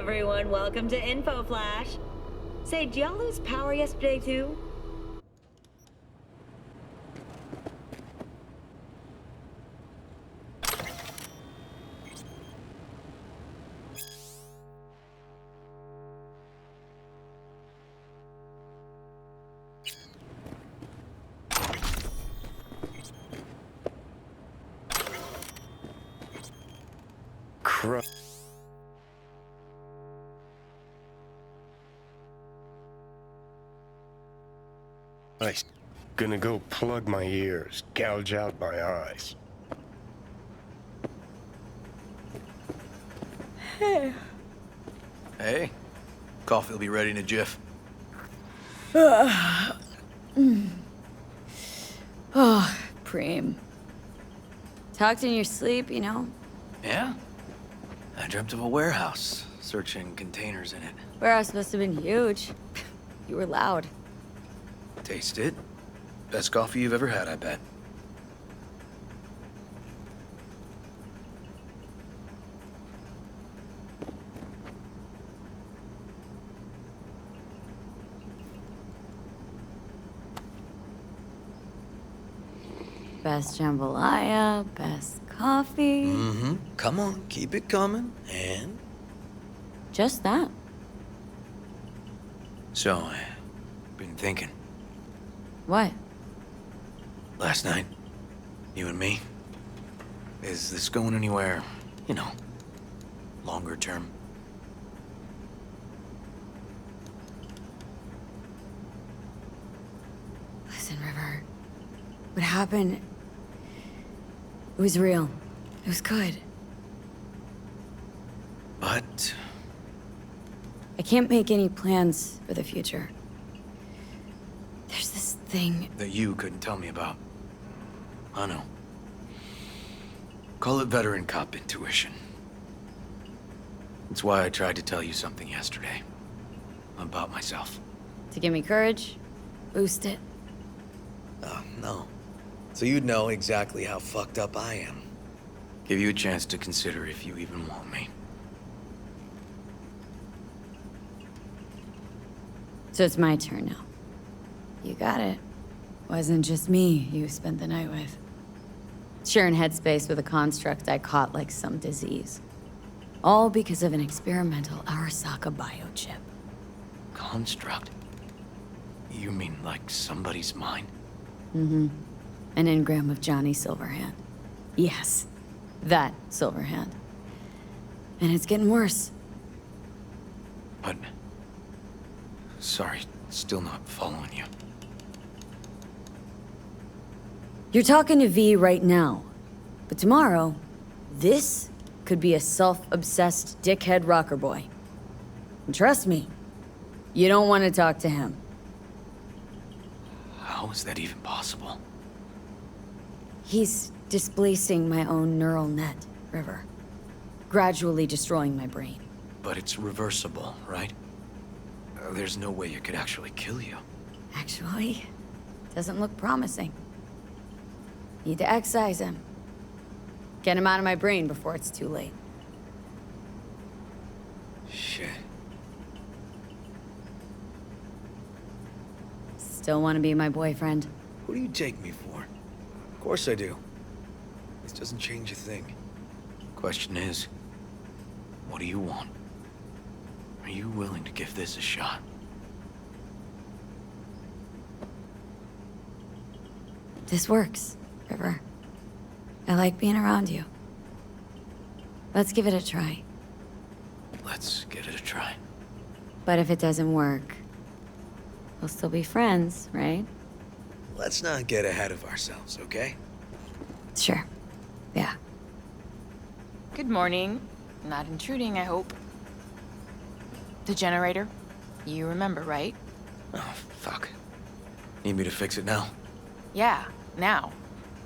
everyone, welcome to Info Flash. Say, did y'all lose power yesterday too? Nice. Gonna go plug my ears, gouge out my eyes. Hey. Hey. Coffee will be ready in a jiff. Oh, Preem. Talked in your sleep, you know? Yeah? I dreamt of a warehouse, searching containers in it. Warehouse must have been huge. You were loud. Taste it. Best coffee you've ever had, I bet. Best jambalaya, best coffee. Mm-hmm. Come on, keep it coming. And? Just that. So, I've been thinking. What? Last night, you and me. Is this going anywhere, you know, longer term? Listen, River. What happened? It was real. It was good. But I can't make any plans for the future. There's this thing. that you couldn't tell me about. I know. Call it veteran cop intuition. It's why I tried to tell you something yesterday. About myself. To give me courage, boost it. Oh, no. So you'd know exactly how fucked up I am. Give you a chance to consider if you even want me. So it's my turn now. You got it. Wasn't just me you spent the night with. Sharing headspace with a construct I caught like some disease. All because of an experimental Arasaka biochip. Construct? You mean like somebody's mind? Mm-hmm. An engram of Johnny Silverhand. Yes, that Silverhand. And it's getting worse. But... Sorry, still not following you. You're talking to V right now. But tomorrow, this could be a self-obsessed dickhead rocker boy. And trust me, you don't want to talk to him. How is that even possible? He's displacing my own neural net, River. Gradually destroying my brain. But it's reversible, right? There's no way it could actually kill you. Actually, doesn't look promising. Need to excise him. Get him out of my brain before it's too late. Shit. Still want to be my boyfriend? Who do you take me for? Of course I do. This doesn't change a thing. Question is, what do you want? Are you willing to give this a shot? This works, River. I like being around you. Let's give it a try. Let's give it a try. But if it doesn't work, we'll still be friends, right? Let's not get ahead of ourselves, okay? Sure. Yeah. Good morning. Not intruding, I hope. The generator? You remember, right? Oh, fuck. Need me to fix it now? Yeah, now.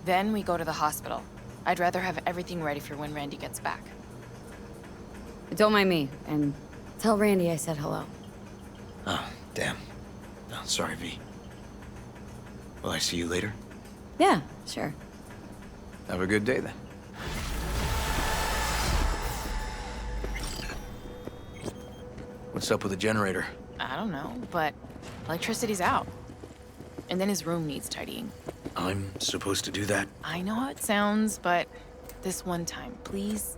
Then we go to the hospital. I'd rather have everything ready for when Randy gets back. Don't mind me, and tell Randy I said hello. Oh, damn. Oh, sorry, V. Will I see you later? Yeah, sure. Have a good day, then. What's up with the generator? I don't know, but electricity's out. And then his room needs tidying. I'm supposed to do that? I know how it sounds, but this one time, please.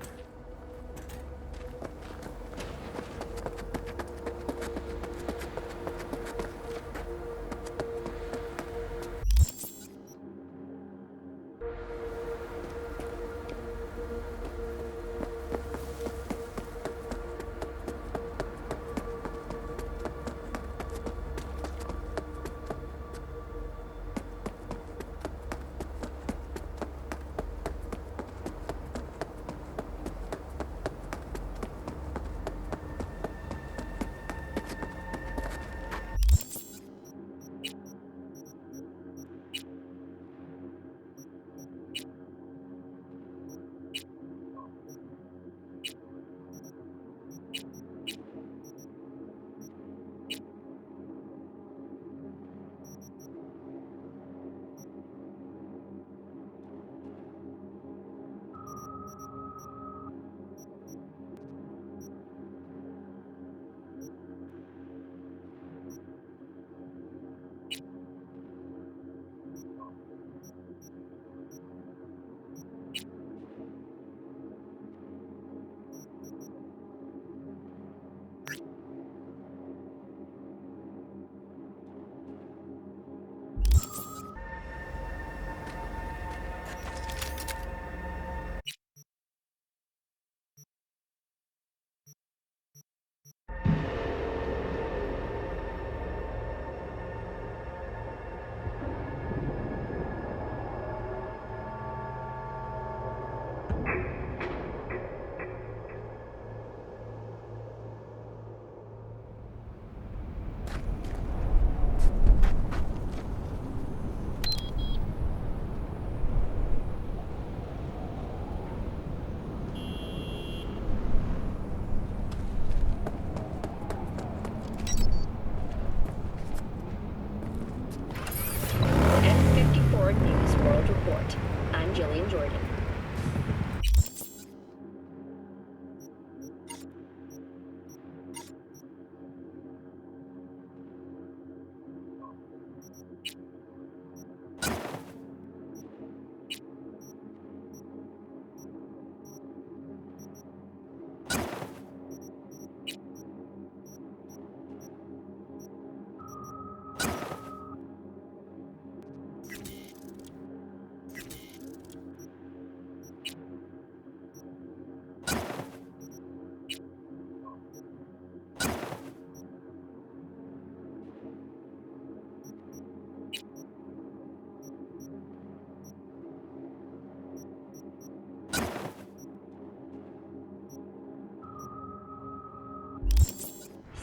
F-54 News World Report. I'm Jillian Jordan.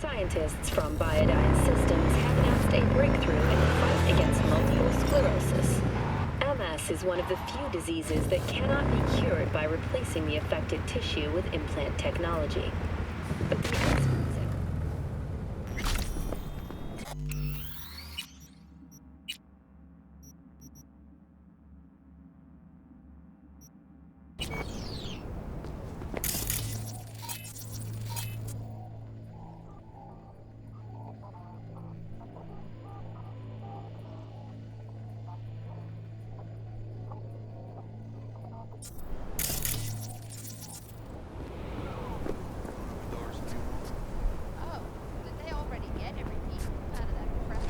Scientists from Biodyne Systems have announced a breakthrough in the fight against multiple sclerosis. MS is one of the few diseases that cannot be cured by replacing the affected tissue with implant technology. But the experts Oh, did they already get every piece out of that crap?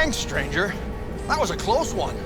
Thanks, stranger. That was a close one.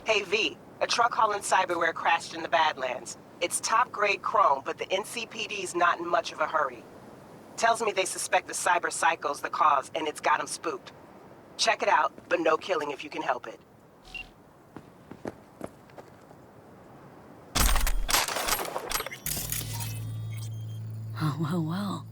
Hey V, a truck hauling cyberware crashed in the Badlands. It's top-grade chrome, but the NCPD's not in much of a hurry. Tells me they suspect the cyber psycho's the cause, and it's got them spooked. Check it out, but no killing if you can help it. Oh, well.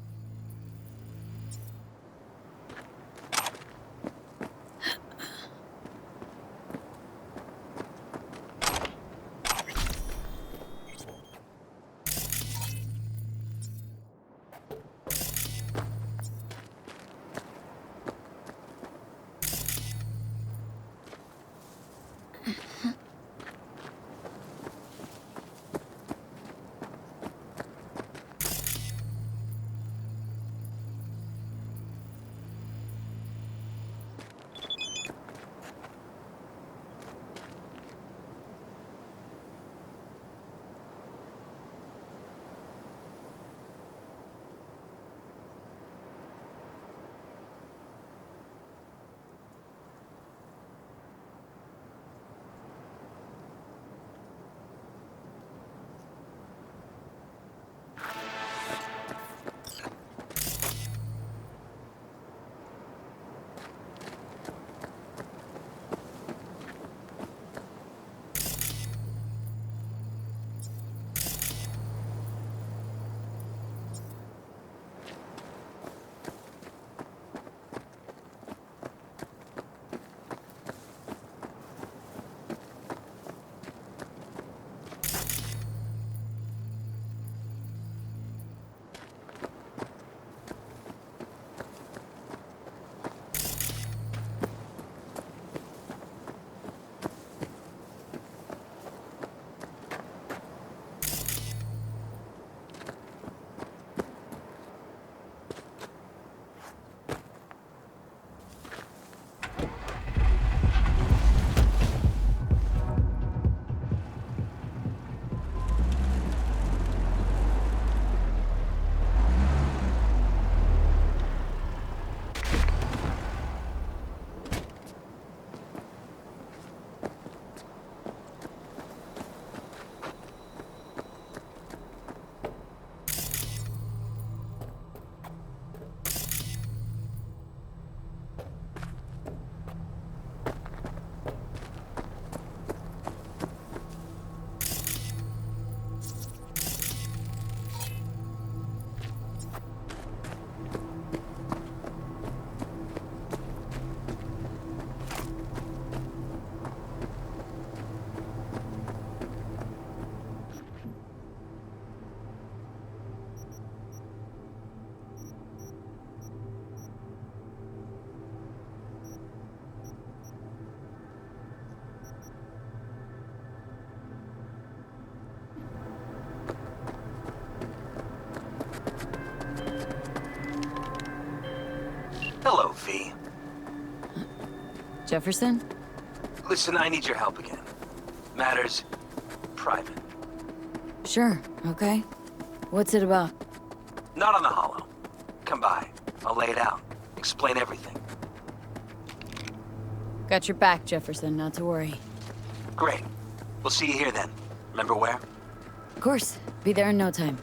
Hello, V. Jefferson? Listen, I need your help again. Matters private. Sure, okay. What's it about? Not on the hollow. Come by. I'll lay it out. Explain everything. Got your back, Jefferson, not to worry. Great. We'll see you here then. Remember where? Of course. Be there in no time.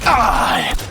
Ah!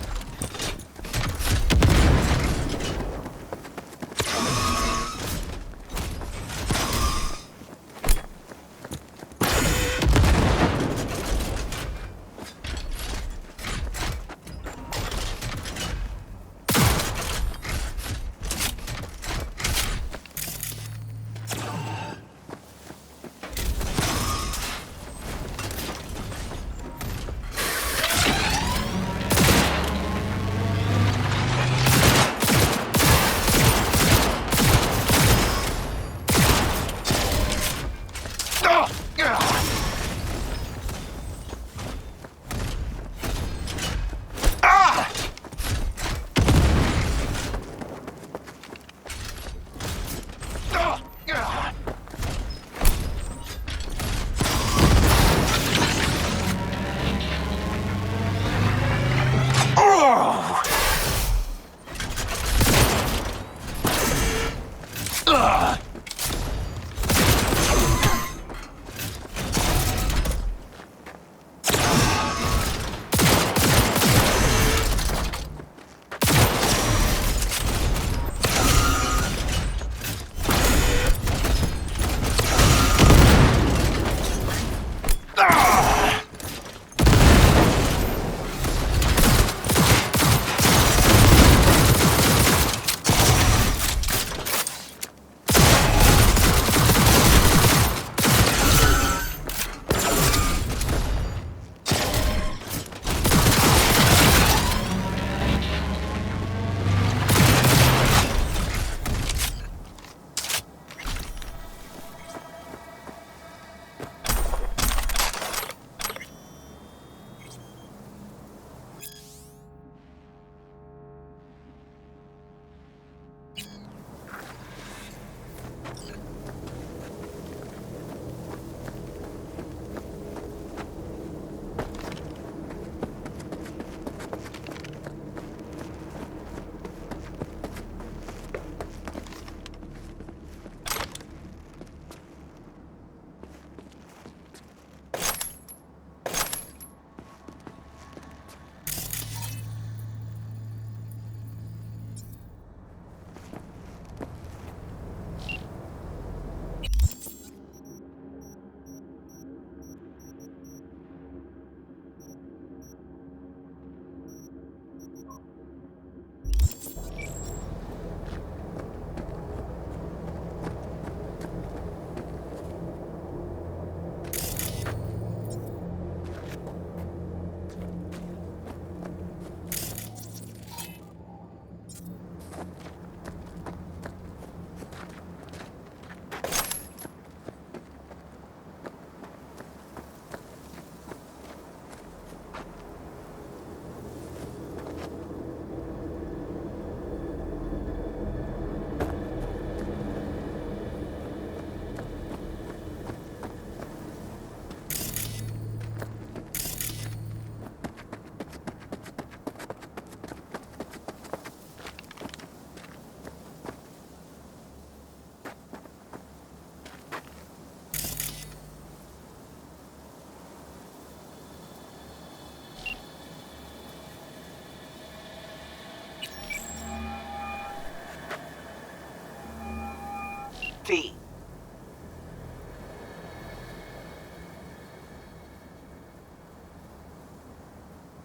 V.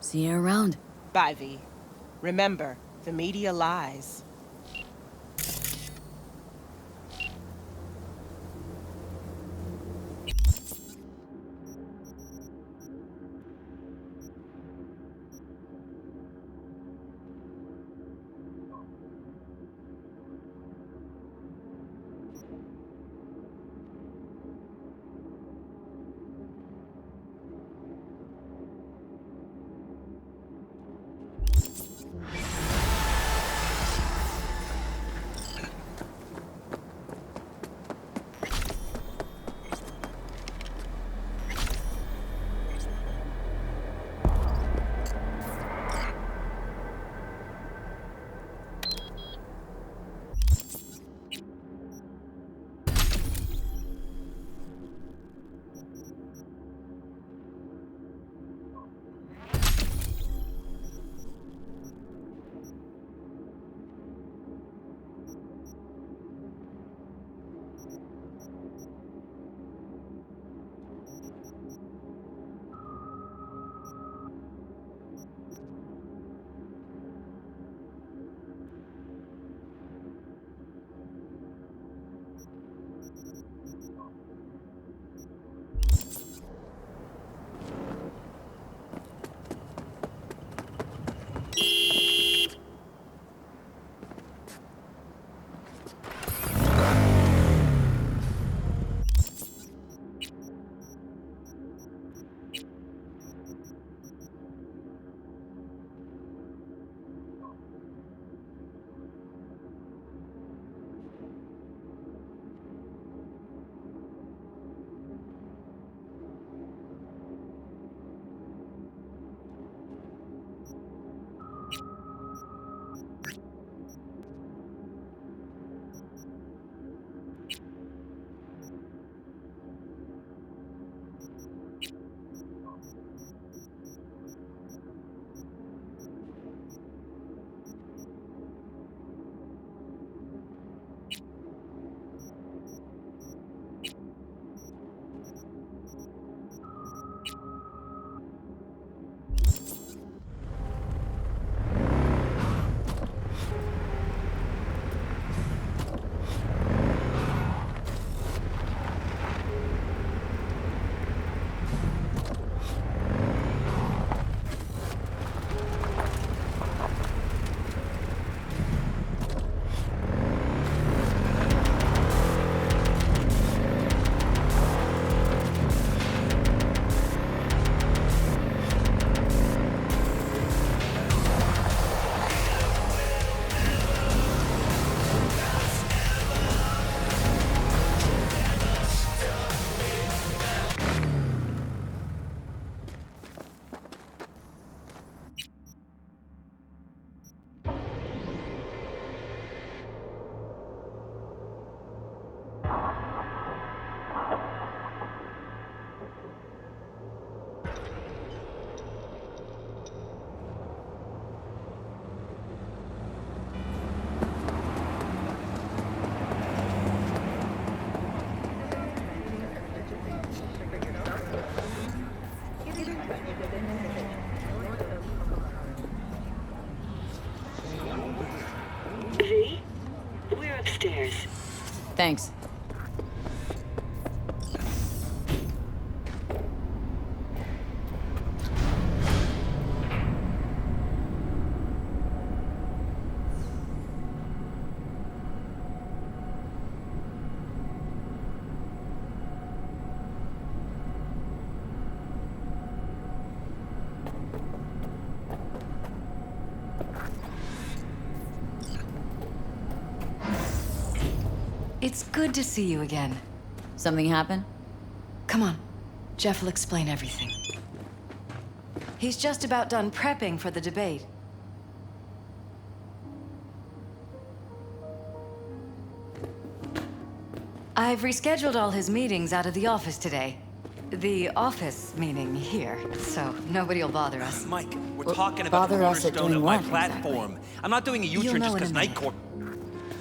See you around. Bye, V. Remember, the media lies. Thanks. It's good to see you again. Something happen? Come on. Jeff will explain everything. He's just about done prepping for the debate. I've rescheduled all his meetings out of the office today. The office meaning here, so nobody will bother us. Mike, we're Well, talking about the bother us at cornerstone doing of my what, platform. I'm not doing a You'll U-turn know just in a because minute. Night Court...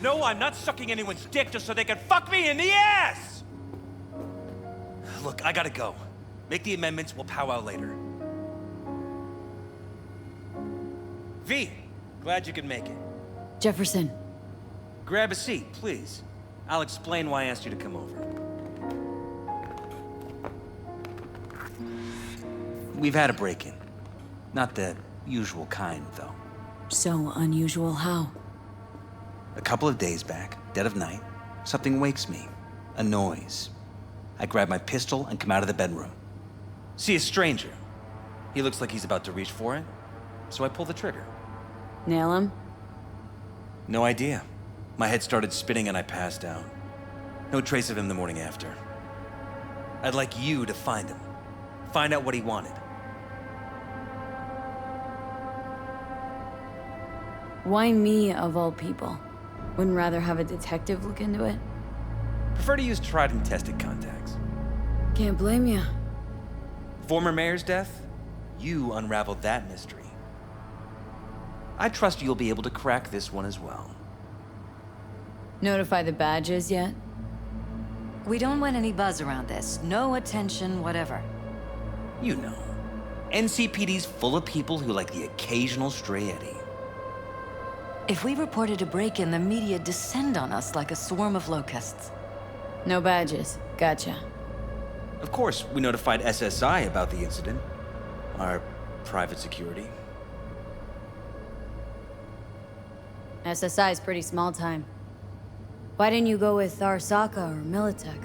No, I'm not sucking anyone's dick just so they can fuck me in the ass! Look, I gotta go. Make the amendments, we'll powwow later. V, glad you could make it. Jefferson. Grab a seat, please. I'll explain why I asked you to come over. We've had a break-in. Not the usual kind, though. So unusual how? A couple of days back, dead of night, something wakes me. A noise. I grab my pistol and come out of the bedroom. See a stranger. He looks like he's about to reach for it, so I pull the trigger. Nail him? No idea. My head started spinning and I passed out. No trace of him the morning after. I'd like you to find him. Find out what he wanted. Why me, of all people? Wouldn't rather have a detective look into it? Prefer to use tried and tested contacts. Can't blame you. Former mayor's death? You unraveled that mystery. I trust you'll be able to crack this one as well. Notify the badges yet? We don't want any buzz around this. No attention, whatever. You know. NCPD's full of people who like the occasional stray eddy. If we reported a break-in, the media descend on us like a swarm of locusts. No badges. Gotcha. Of course, we notified SSI about the incident. Our private security. SSI's pretty small time. Why didn't you go with Arasaka or Militech?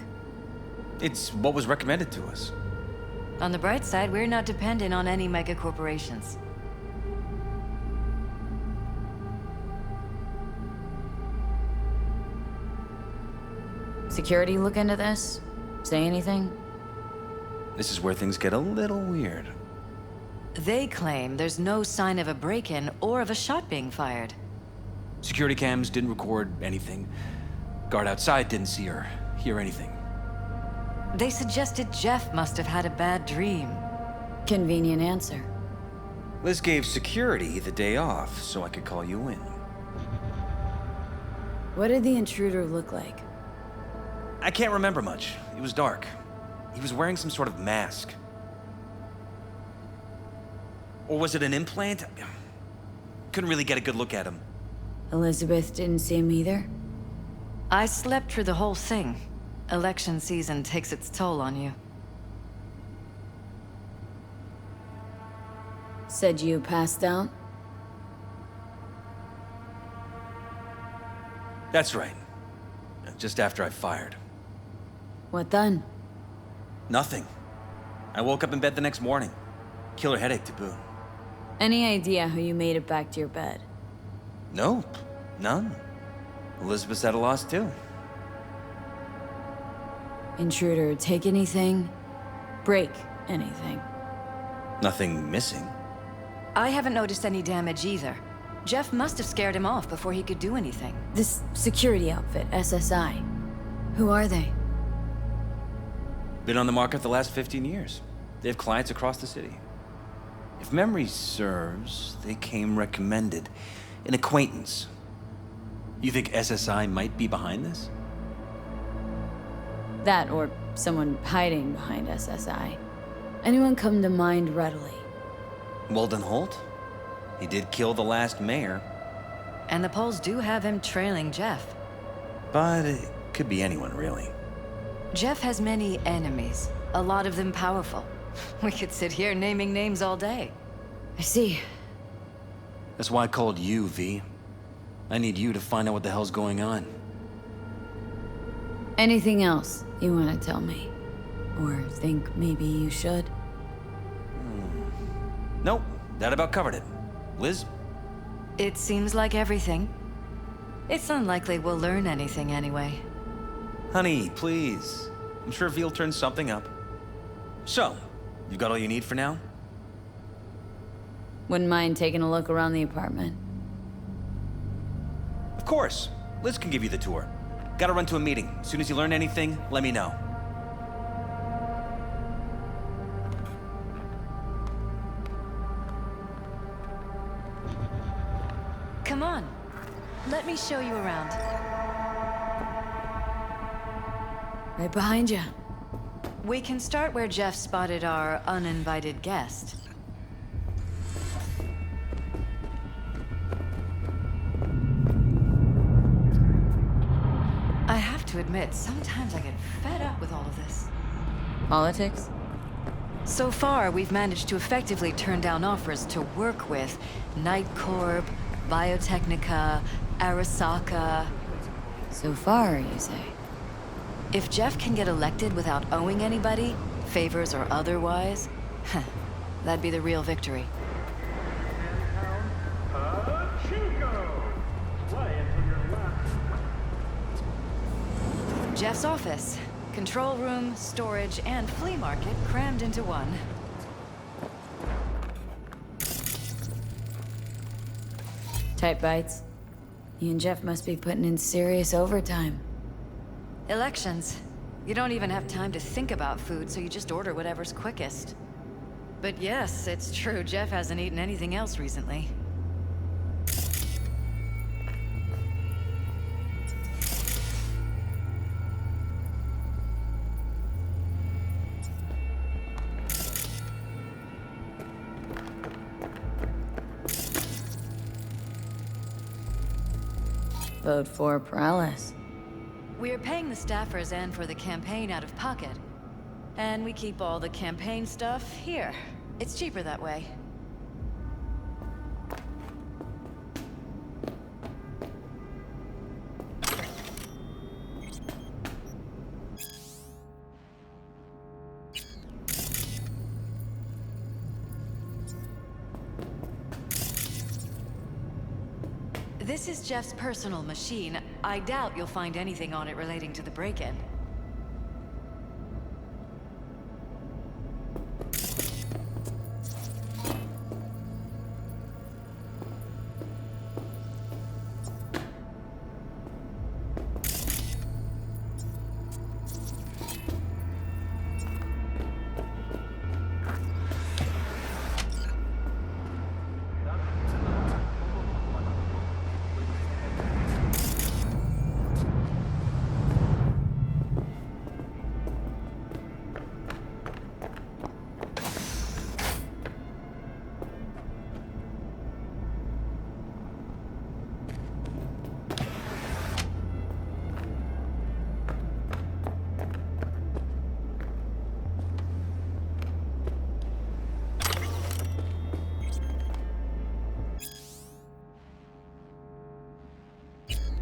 It's what was recommended to us. On the bright side, we're not dependent on any mega corporations. Security look into this? Say anything? This is where things get a little weird. They claim there's no sign of a break-in or of a shot being fired. Security cams didn't record anything. Guard outside didn't see or hear anything. They suggested Jeff must have had a bad dream. Convenient answer. Liz gave security the day off so I could call you in. What did the intruder look like? I can't remember much. It was dark. He was wearing some sort of mask. Or was it an implant? Couldn't really get a good look at him. Elizabeth didn't see him either? I slept through the whole thing. Election season takes its toll on you. Said you passed out? That's right. Just after I fired. What then? Nothing. I woke up in bed the next morning. Killer headache to boot. Any idea how you made it back to your bed? Nope. None. Elizabeth's at a loss too. Intruder take anything? Break anything? Nothing missing. I haven't noticed any damage either. Jeff must have scared him off before he could do anything. This security outfit, SSI. Who are they? Been on the market the last 15 years. They have clients across the city. If memory serves, they came recommended. An acquaintance. You think SSI might be behind this? That or someone hiding behind SSI. Anyone come to mind readily? Walden Holt? He did kill the last mayor. And the polls do have him trailing Jeff. But Could be anyone, really. Jeff has many enemies, a lot of them powerful. We could sit here naming names all day. I see. That's why I called you, V. I need you to find out what the hell's going on. Anything else you want to tell me? Or think maybe you should? Nope, that about covered it. Liz? It seems like everything. It's unlikely we'll learn anything anyway. Honey, please. I'm sure V'll turn something up. So, you got all you need for now? Wouldn't mind taking a look around the apartment. Of course. Liz can give you the tour. Gotta run to a meeting. As soon as you learn anything, let me know. Come on. Let me show you around. Right behind you. We can start where Jeff spotted our uninvited guest. I have to admit, sometimes I get fed up with all of this. Politics? So far, we've managed to effectively turn down offers to work with Night Corp, Biotechnica, Arasaka. So far, you say? If Jeff can get elected without owing anybody, favors or otherwise, that'd be the real victory. Jeff's office. Control room, storage, and flea market crammed into one. Tight bites. You and Jeff must be putting in serious overtime. Elections. You don't even have time to think about food, so you just order whatever's quickest. But yes, it's true, Jeff hasn't eaten anything else recently. Vote for Paralysis. We're paying the staffers and for the campaign out of pocket. And we keep all the campaign stuff here. It's cheaper that way. This is Jeff's personal machine. I doubt you'll find anything on it relating to the break-in.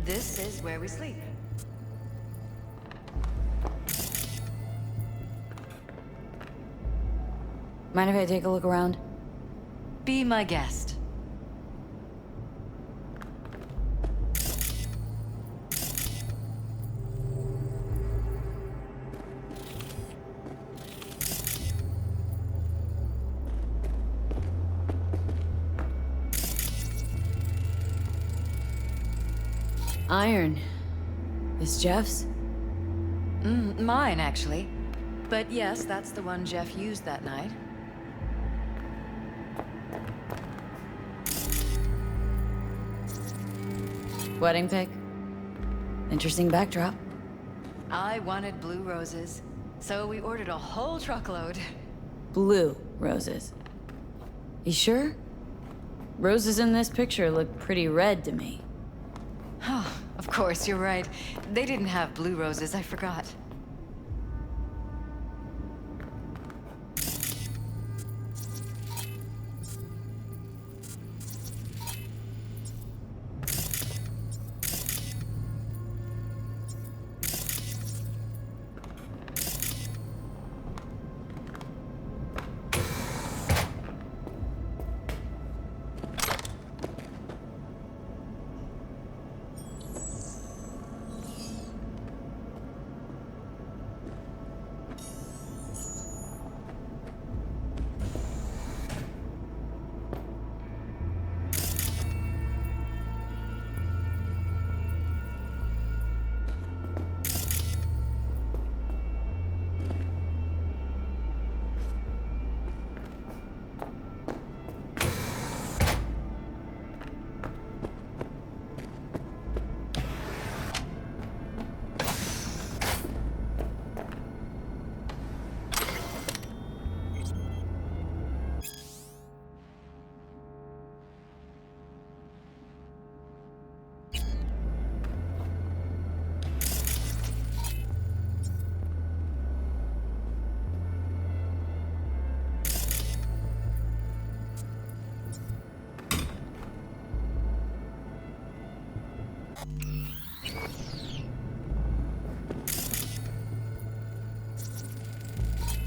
This is where we sleep. Mind if I take a look around? Be my guest. Iron. This Jeff's? Mine, actually. But yes, that's the one Jeff used that night. Wedding pic? Interesting backdrop. I wanted blue roses, so we ordered a whole truckload. Blue roses. You sure? Roses in this picture look pretty red to me. Of course, you're right. They didn't have blue roses, I forgot.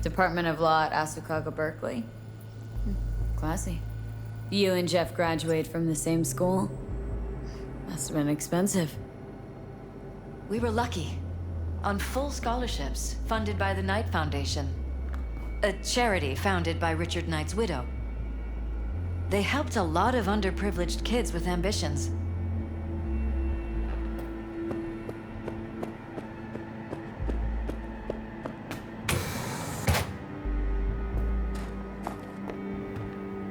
Department of Law at Asukaga, Berkeley. Classy. You and Jeff graduate from the same school? Must have been expensive. We were lucky. On full scholarships, funded by the Knight Foundation. A charity founded by Richard Knight's widow. They helped a lot of underprivileged kids with ambitions.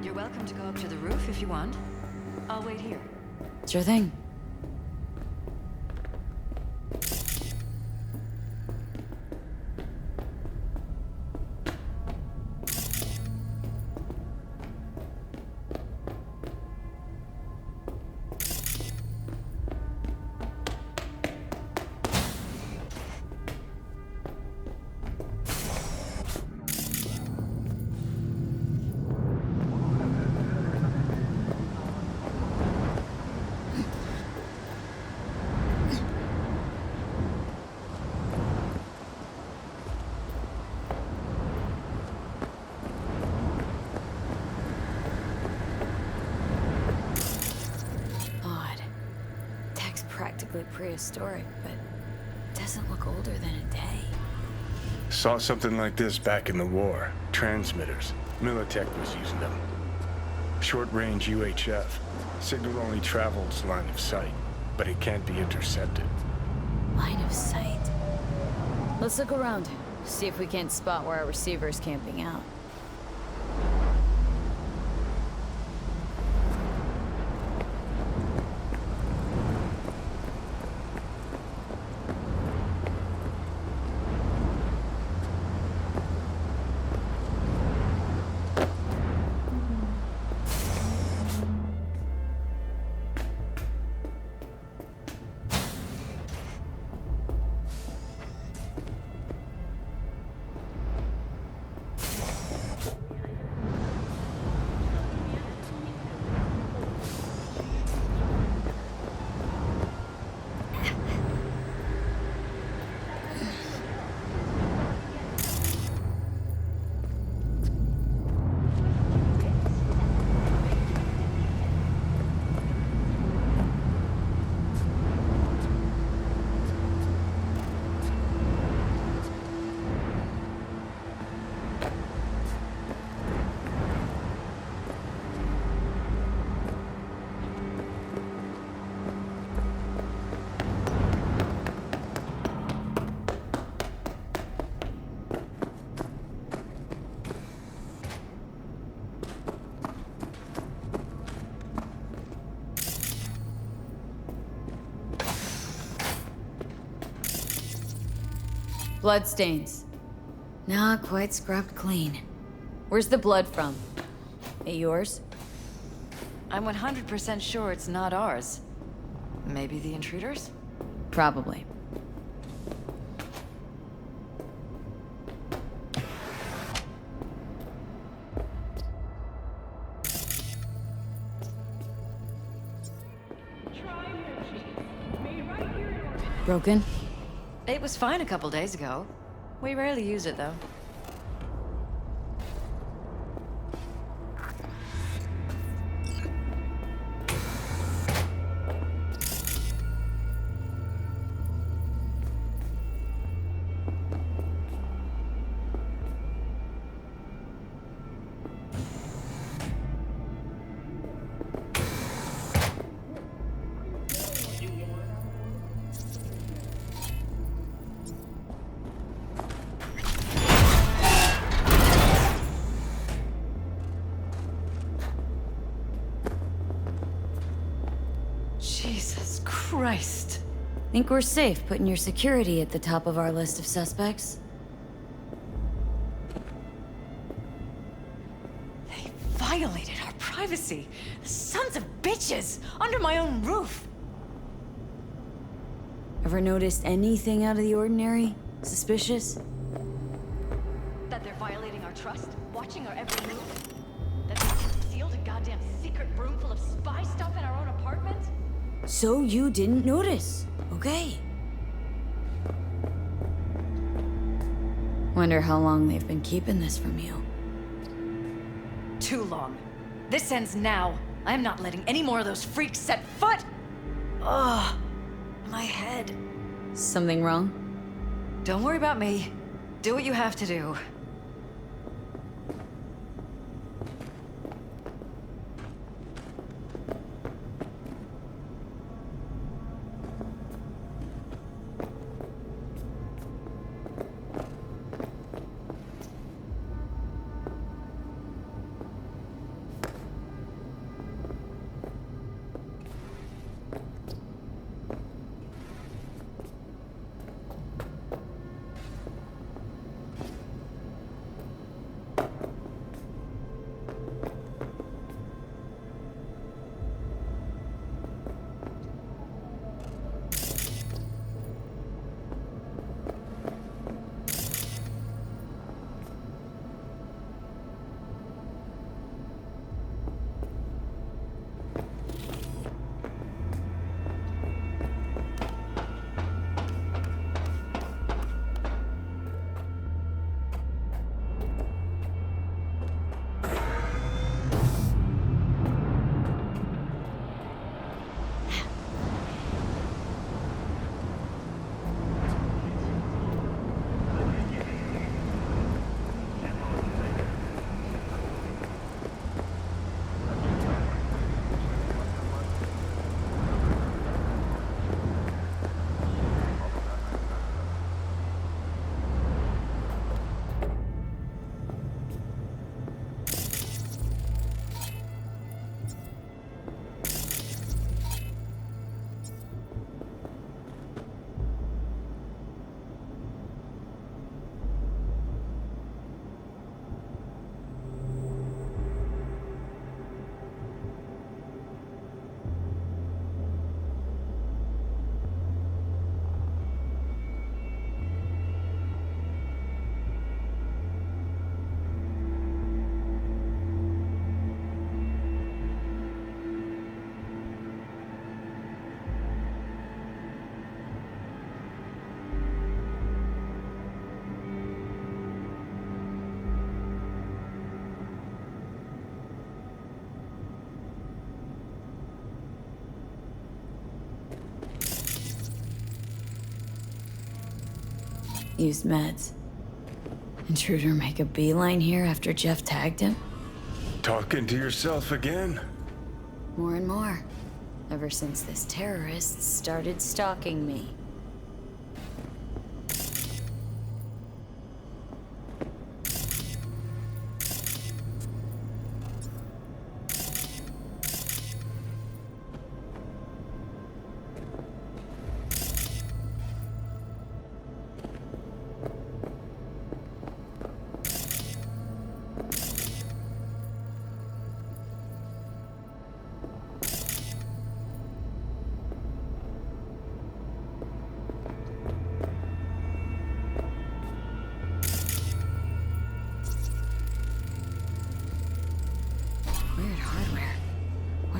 You're welcome to go up to the roof if you want. I'll wait here. Sure thing. Practically prehistoric, but doesn't look older than a day. Saw something like this back in the war. Transmitters. Militech was using them. Short-range UHF. Signal only travels line of sight, but it can't be intercepted. Line of sight. Let's look around. See if we can't spot where our receiver's camping out. Bloodstains. Not quite scrubbed clean. Where's the blood from? It yours? I'm 100% sure it's not ours. Maybe the intruders? Probably. Broken? It was fine a couple days ago. We rarely use it, though. Jesus Christ. Think we're safe putting your security at the top of our list of suspects? They violated our privacy. Sons of bitches! Under my own roof! Ever noticed anything out of the ordinary? Suspicious? That they're violating our trust? Watching our every move? That they concealed a goddamn secret room full of spy stuff in our own apartment? So you didn't notice, okay? Wonder how long they've been keeping this from you. Too long. This ends now. I am not letting any more of those freaks set foot! Ugh. My head. Something wrong? Don't worry about me. Do what you have to do. Used meds. Intruder make a beeline here after Jeff tagged him? Talking to yourself again? More and more. Ever since this terrorist started stalking me.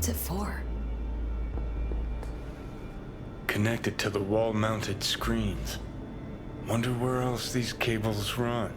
What's it for? Connected to the wall-mounted screens. Wonder where else these cables run.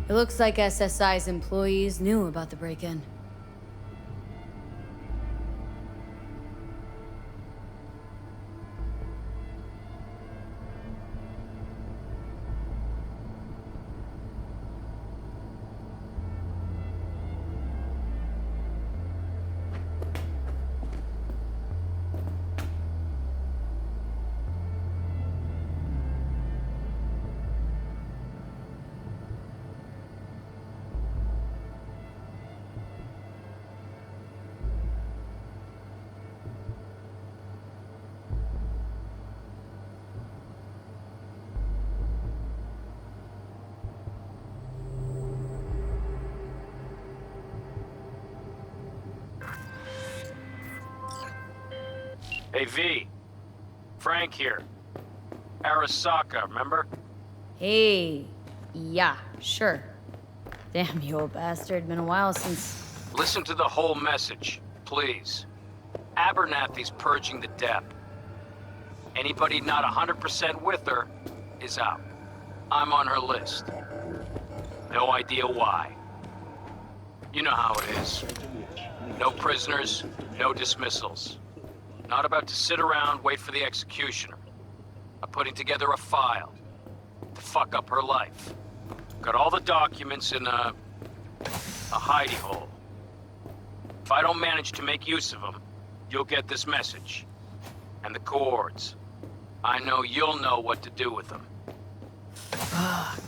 It looks like SSI's employees knew about the break-in. Hey, V. Frank here. Arasaka, remember? Hey, yeah, sure. Damn, you old bastard. Been a while since... Listen to the whole message, please. Abernathy's purging the dep. Anybody not 100% with her is out. I'm on her list. No idea why. You know how it is. No prisoners, no dismissals. Not about to sit around, wait for the executioner. I'm putting together a file to fuck up her life. Got all the documents in a hidey hole. If I don't manage to make use of them, you'll get this message. And the cords. I know you'll know what to do with them. Fuck.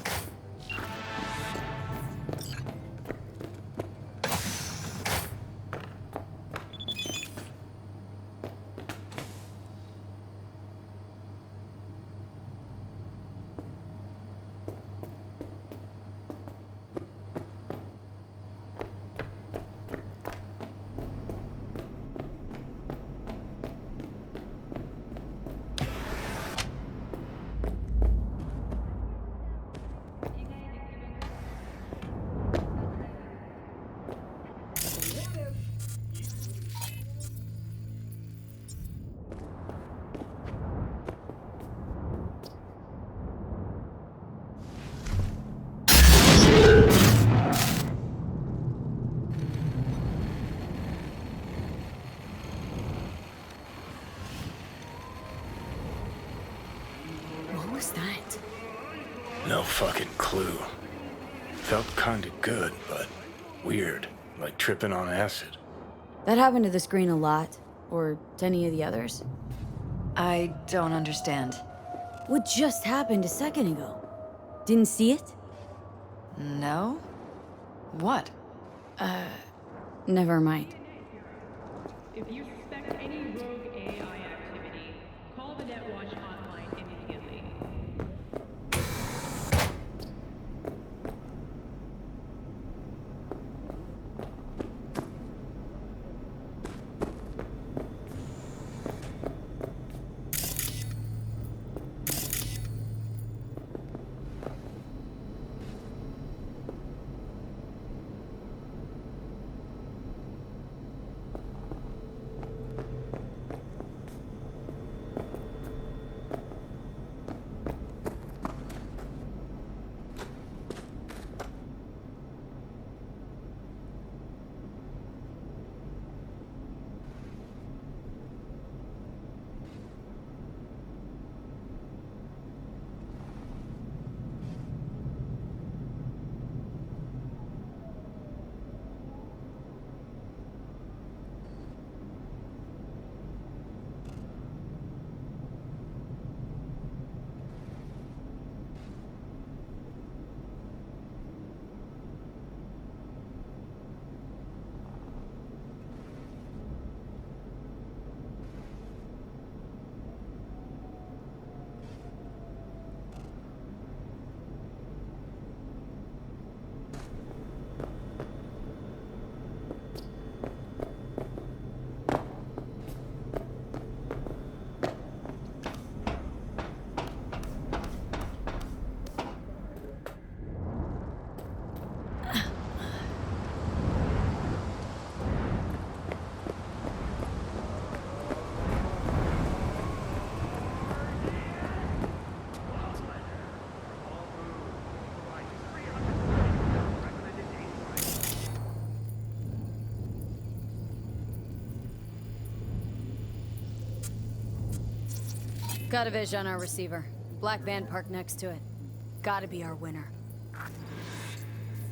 was that? No fucking clue. Felt kinda good, but weird. Like tripping on acid. That happened to the screen a lot. Or to any of the others? I don't understand. What just happened a second ago? Didn't see it? No? What? Never mind. If you suspect any rogue AI activity, call the NetWatch hotline immediately. Got a vis on our receiver. Black van parked next to it. Gotta be our winner.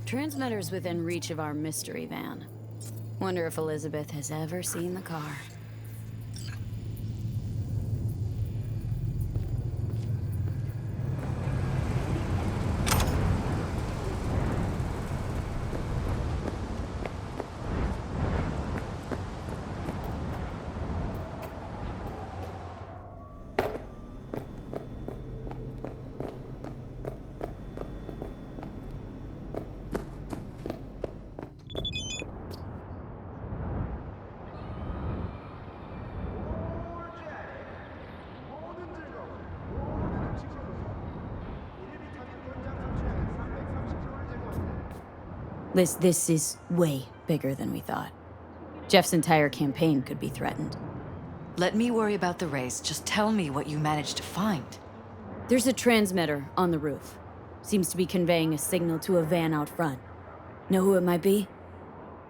Transmitter's within reach of our mystery van. Wonder if Elizabeth has ever seen the car. This is way bigger than we thought. Jeff's entire campaign could be threatened. Let me worry about the race. Just tell me what you managed to find. There's a transmitter on the roof. Seems to be conveying a signal to a van out front. Know who it might be?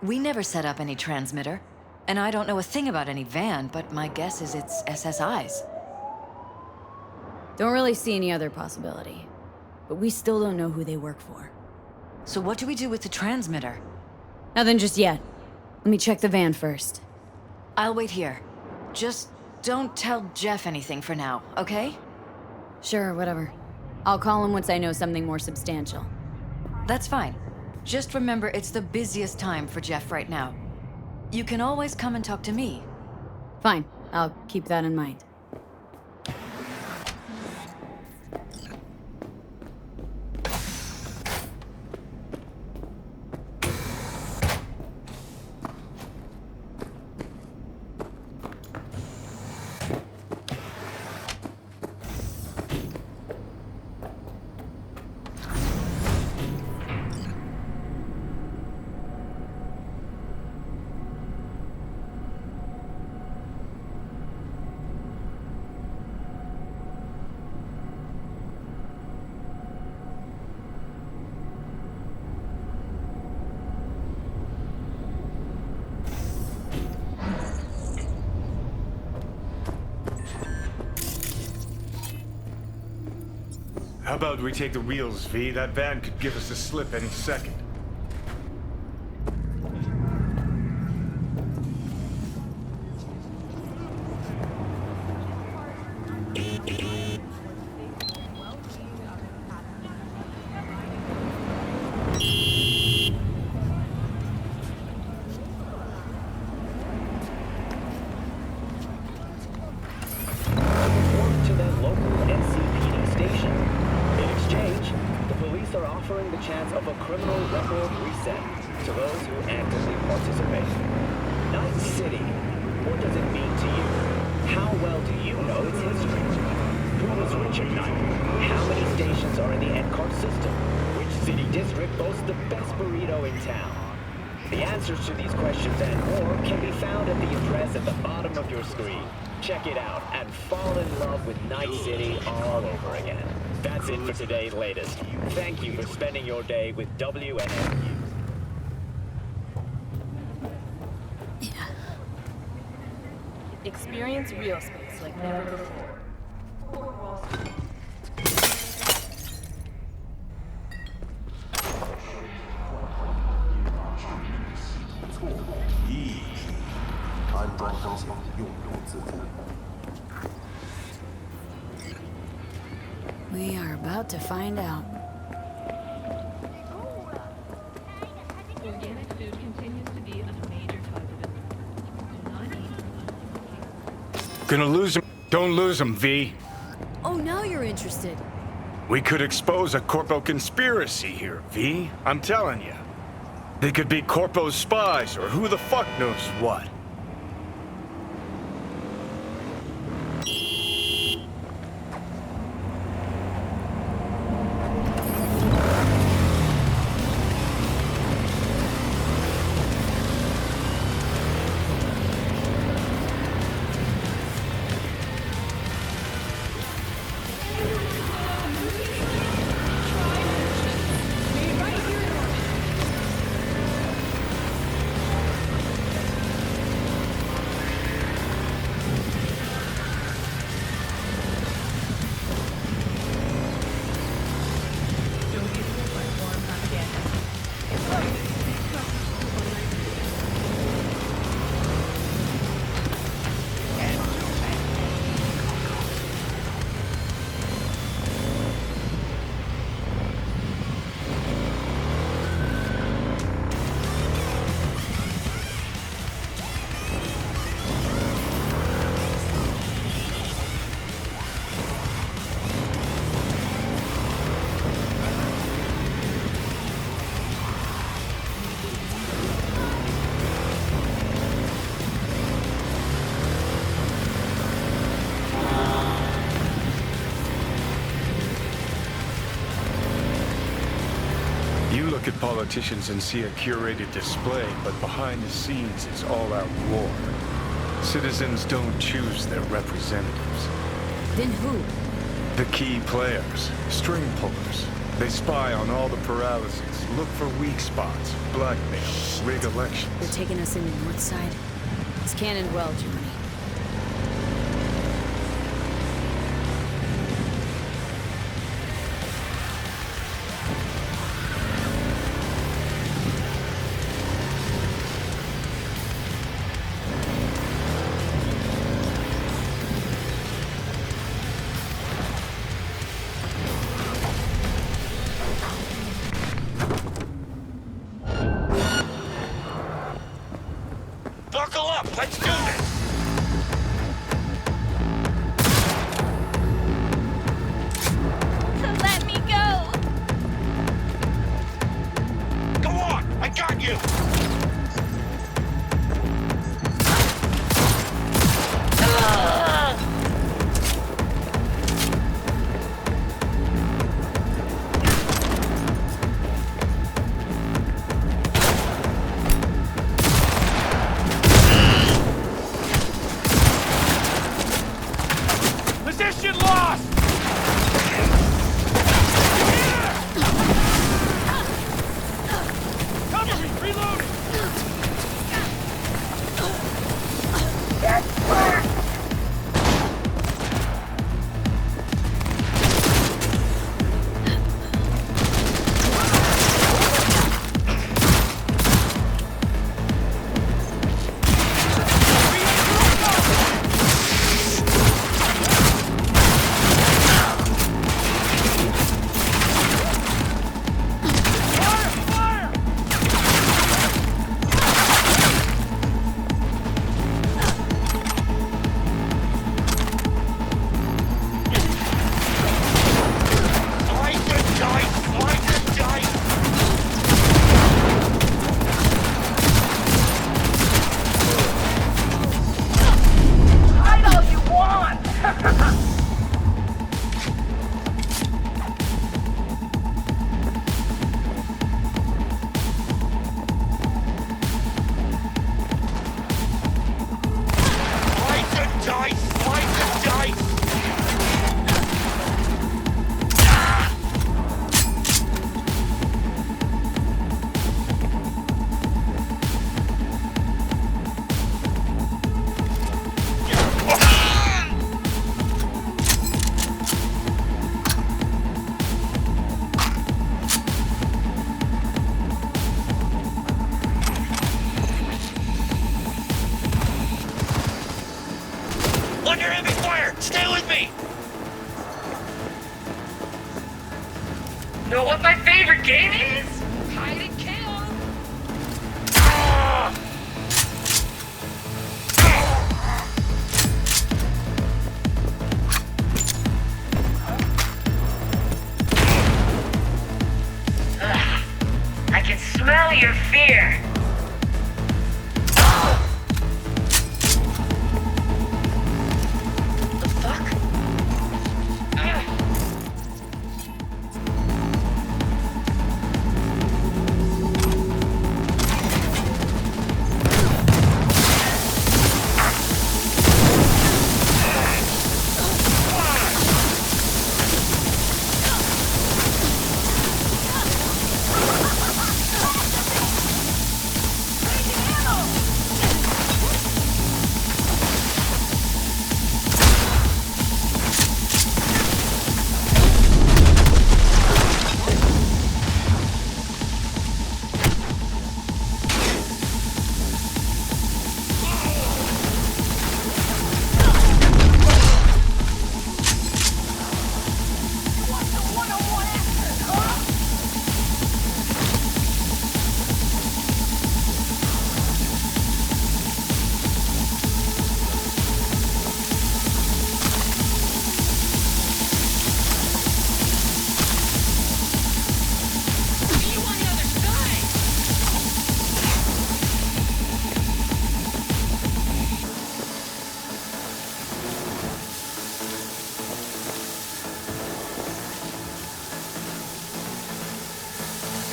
We never set up any transmitter. And I don't know a thing about any van, but my guess is it's SSI's. Don't really see any other possibility. But we still don't know who they work for. So what do we do with the transmitter? Nothing just yet. Let me check the van first. I'll wait here. Just don't tell Jeff anything for now, okay? Sure, whatever. I'll call him once I know something more substantial. That's fine. Just remember it's the busiest time for Jeff right now. You can always come and talk to me. Fine, I'll keep that in mind. How about we take the wheels, V? That van could give us a slip any second. To their local NCPD station. In exchange, the police are offering the chance of a criminal record reset to those who actively participate. Night City, what does it mean to you? How well do you know its history? Who was Richard Knight? How many stations are in the NCART system? Which city district boasts the best burrito in town? The answers to these questions and more can be found at the address at the bottom of your screen. Check it out and fall in love with Night City all over again. That's it for today's latest. Thank you for spending your day with WNMU. Experience real space like never before. We are about to find out. Organic food continues to be a major cause of illness. Do not eat. Gonna lose him. Don't lose him, V. Oh, now you're interested. We could expose a Corpo conspiracy here, V. I'm telling you. They could be Corpo's spies, or who the fuck knows what. You look at politicians and see a curated display, but behind the scenes it's all-out war. Citizens don't choose their representatives. Then who? The key players, string pullers. They spy on all the paralyses, look for weak spots, blackmail, rig elections. They're taking us in the north side. It's Cannon well, Johnny. Buckle up! Let's do this! Know what my favorite game is? Hide and kill! I can smell your fear. The fuck?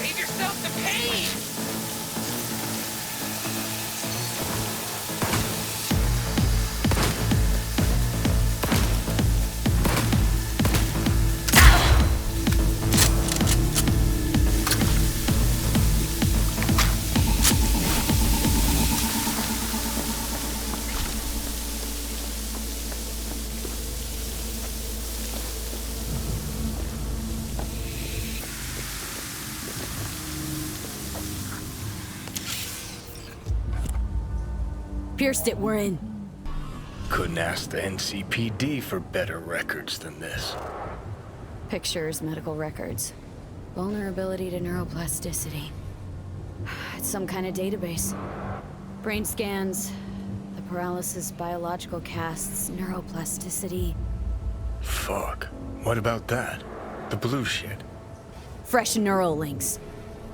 Save yourself the pain! Pierced it, we're in. Couldn't ask the NCPD for better records than this. Pictures, medical records. Vulnerability to neuroplasticity. It's some kind of database. Brain scans, the paralysis, biological casts, neuroplasticity. Fuck. What about that? The blue shit. Fresh neural links.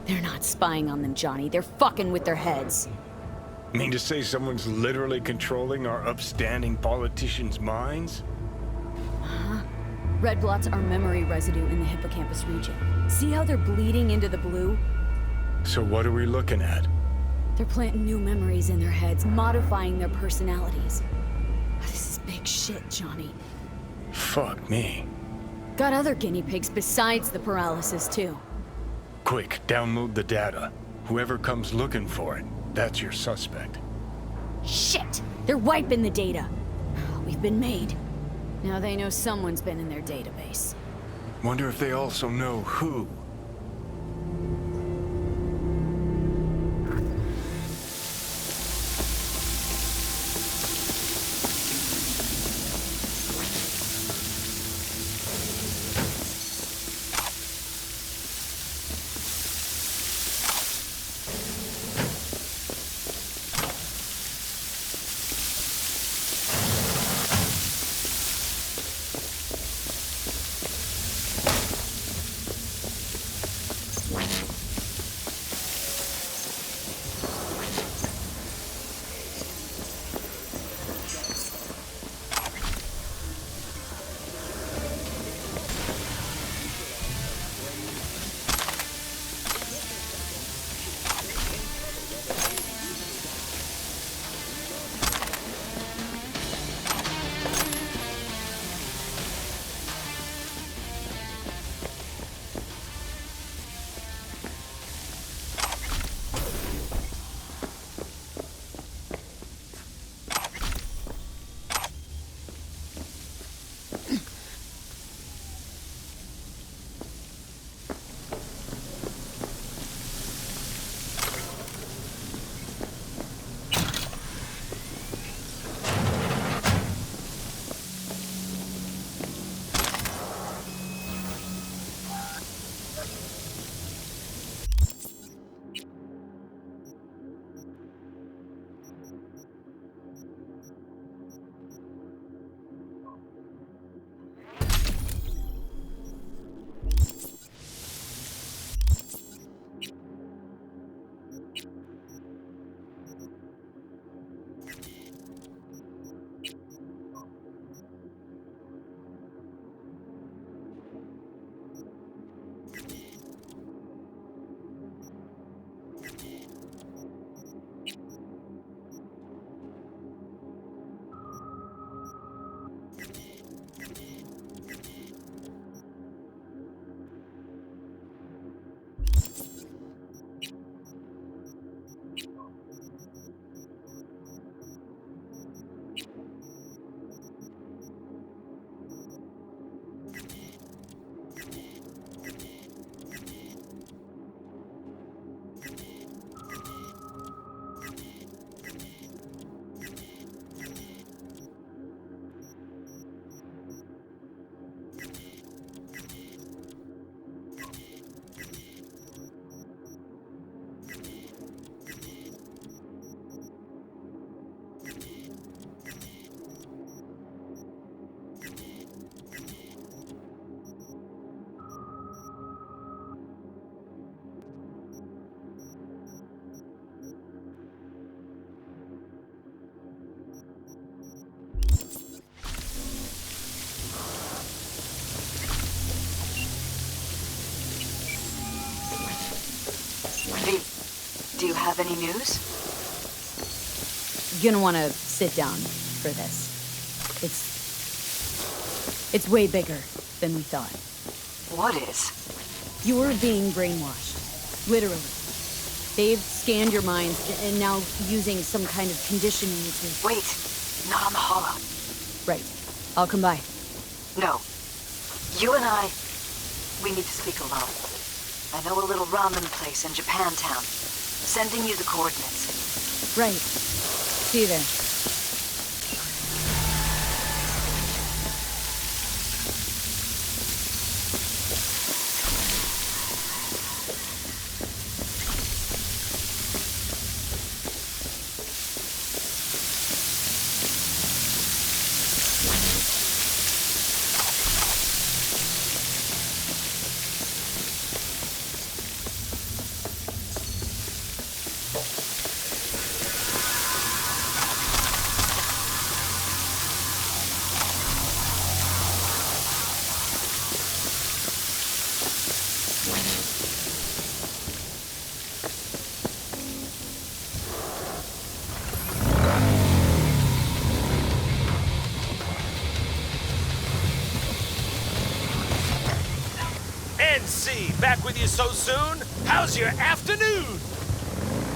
They're not spying on them, Johnny. They're fucking with their heads. Mean to say someone's literally controlling our upstanding politicians' minds? Huh? Red blots are memory residue in the hippocampus region. See how they're bleeding into the blue? So what are we looking at? They're planting new memories in their heads, modifying their personalities. This is big shit, Johnny. Fuck me. Got other guinea pigs besides the paralysis, too. Quick, download the data. Whoever comes looking for it, that's your suspect. Shit! They're wiping the data. We've been made. Now they know someone's been in their database. Wonder if they also know who. Do you have any news? You're gonna want to sit down for this. It's way bigger than we thought. What is? You were being brainwashed. Literally. They've scanned your mind and now using some kind of conditioning to... Wait, not on the holo. Right. I'll come by. No. You and I, we need to speak alone. I know a little ramen place in Japantown. Sending you the coordinates. Right. See you there. Back with you so soon? How's your afternoon?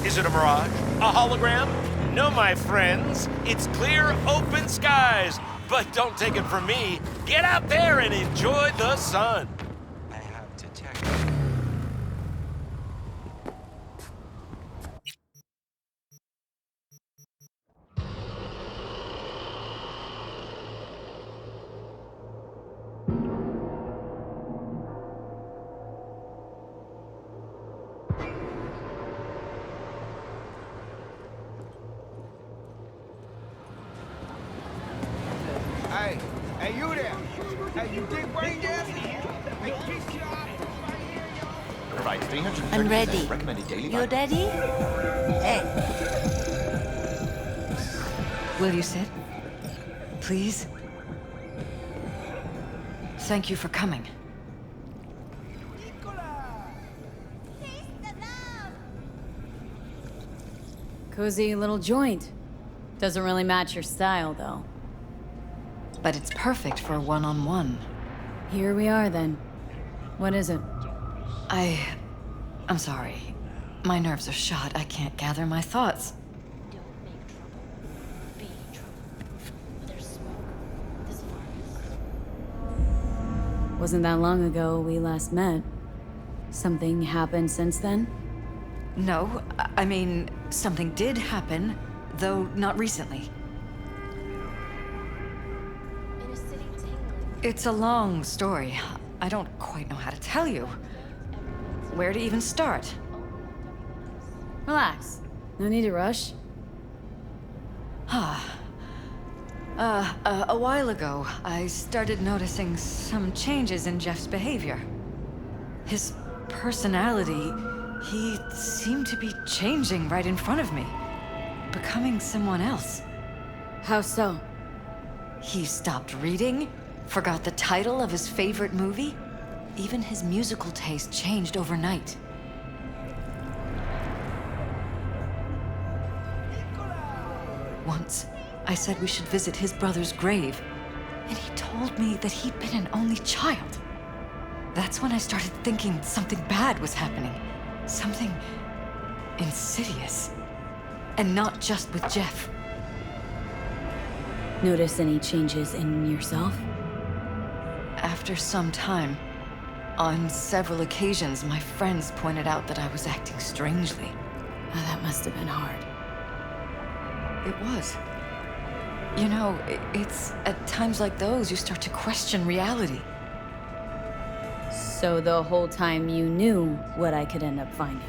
Is it a mirage? A hologram? No, my friends. It's clear, open skies. But don't take it from me. Get out there and enjoy the sun. I have to check. Hey, you there? Hey, you dig brain gas? Hey, kiss your eye. Provide 330 I'm ready. recommended daily. You ready? Hey. Will you sit? Please? Thank you for coming. Cozy little joint. Doesn't really match your style, though. But it's perfect for a one-on-one. Here we are, then. What is it? I'm sorry. My nerves are shot. I can't gather my thoughts. Wasn't that long ago we last met. Something happened since then? No, I mean, something did happen, though not recently. It's a long story. I don't quite know how to tell you. Where to even start? Relax. No need to rush. A while ago, I started noticing some changes in Jeff's behavior. His personality, he seemed to be changing right in front of me. Becoming someone else. How so? He stopped reading, forgot the title of his favorite movie. Even his musical taste changed overnight. Once, I said we should visit his brother's grave, and he told me that he'd been an only child. That's when I started thinking something bad was happening. Something insidious. And not just with Jeff. Notice any changes in yourself? After some time, on several occasions, my friends pointed out that I was acting strangely. Oh, that must have been hard. It was. You know, it's at times like those you start to question reality. So the whole time you knew what I could end up finding?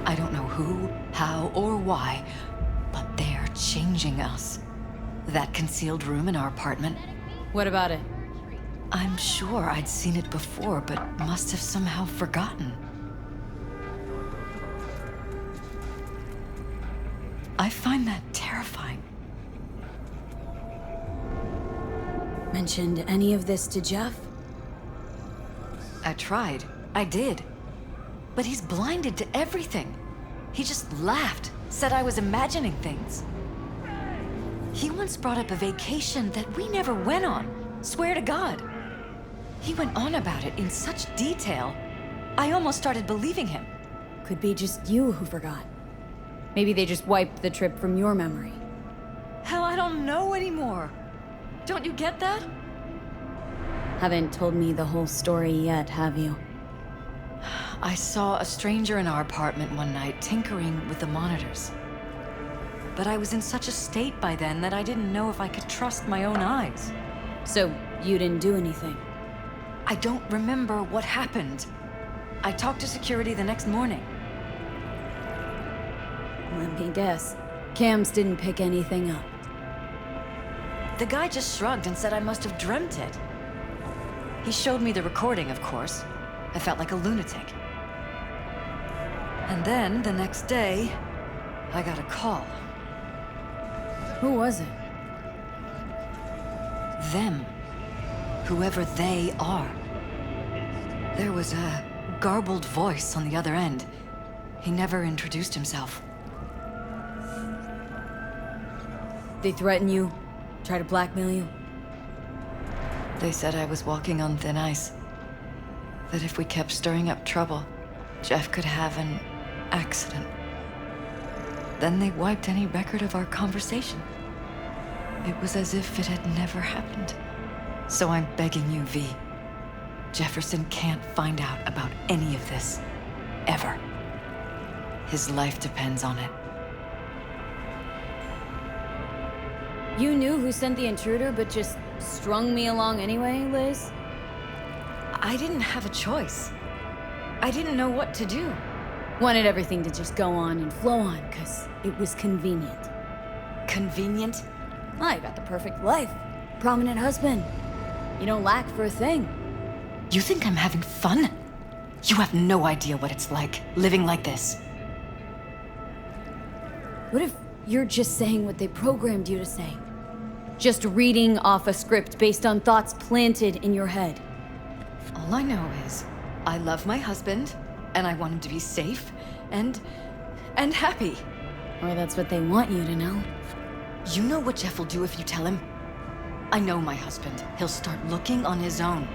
I don't know who, how, or why, but they're changing us. That concealed room in our apartment. What about it? I'm sure I'd seen it before, but must have somehow forgotten. I find that terrifying. Mentioned any of this to Jeff? I tried. I did. But he's blinded to everything. He just laughed, said I was imagining things. He once brought up a vacation that we never went on. Swear to God. He went on about it in such detail, I almost started believing him. Could be just you who forgot. Maybe they just wiped the trip from your memory. Hell, I don't know anymore. Don't you get that? Haven't told me the whole story yet, have you? I saw a stranger in our apartment one night tinkering with the monitors. But I was in such a state by then that I didn't know if I could trust my own eyes. So, you didn't do anything? I don't remember what happened. I talked to security the next morning. Let me guess. Cams didn't pick anything up. The guy just shrugged and said I must have dreamt it. He showed me the recording, of course. I felt like a lunatic. And then, the next day, I got a call. Who was it? Them. Whoever they are. There was a garbled voice on the other end. He never introduced himself. They threaten you? Try to blackmail you? They said I was walking on thin ice. That if we kept stirring up trouble, Jeff could have an accident. Then they wiped any record of our conversation. It was as if it had never happened. So I'm begging you, V. Jefferson can't find out about any of this. Ever. His life depends on it. You knew who sent the intruder, but just strung me along anyway, Liz? I didn't have a choice. I didn't know what to do. Wanted everything to just go on and flow on, because it was convenient. Convenient? I got the perfect life. Prominent husband. You don't lack for a thing. You think I'm having fun? You have no idea what it's like, living like this. What if you're just saying what they programmed you to say? Just reading off a script based on thoughts planted in your head. All I know is, I love my husband, and I want him to be safe, and happy. Or that's what they want you to know. You know what Jeff will do if you tell him? I know my husband. He'll start looking on his own.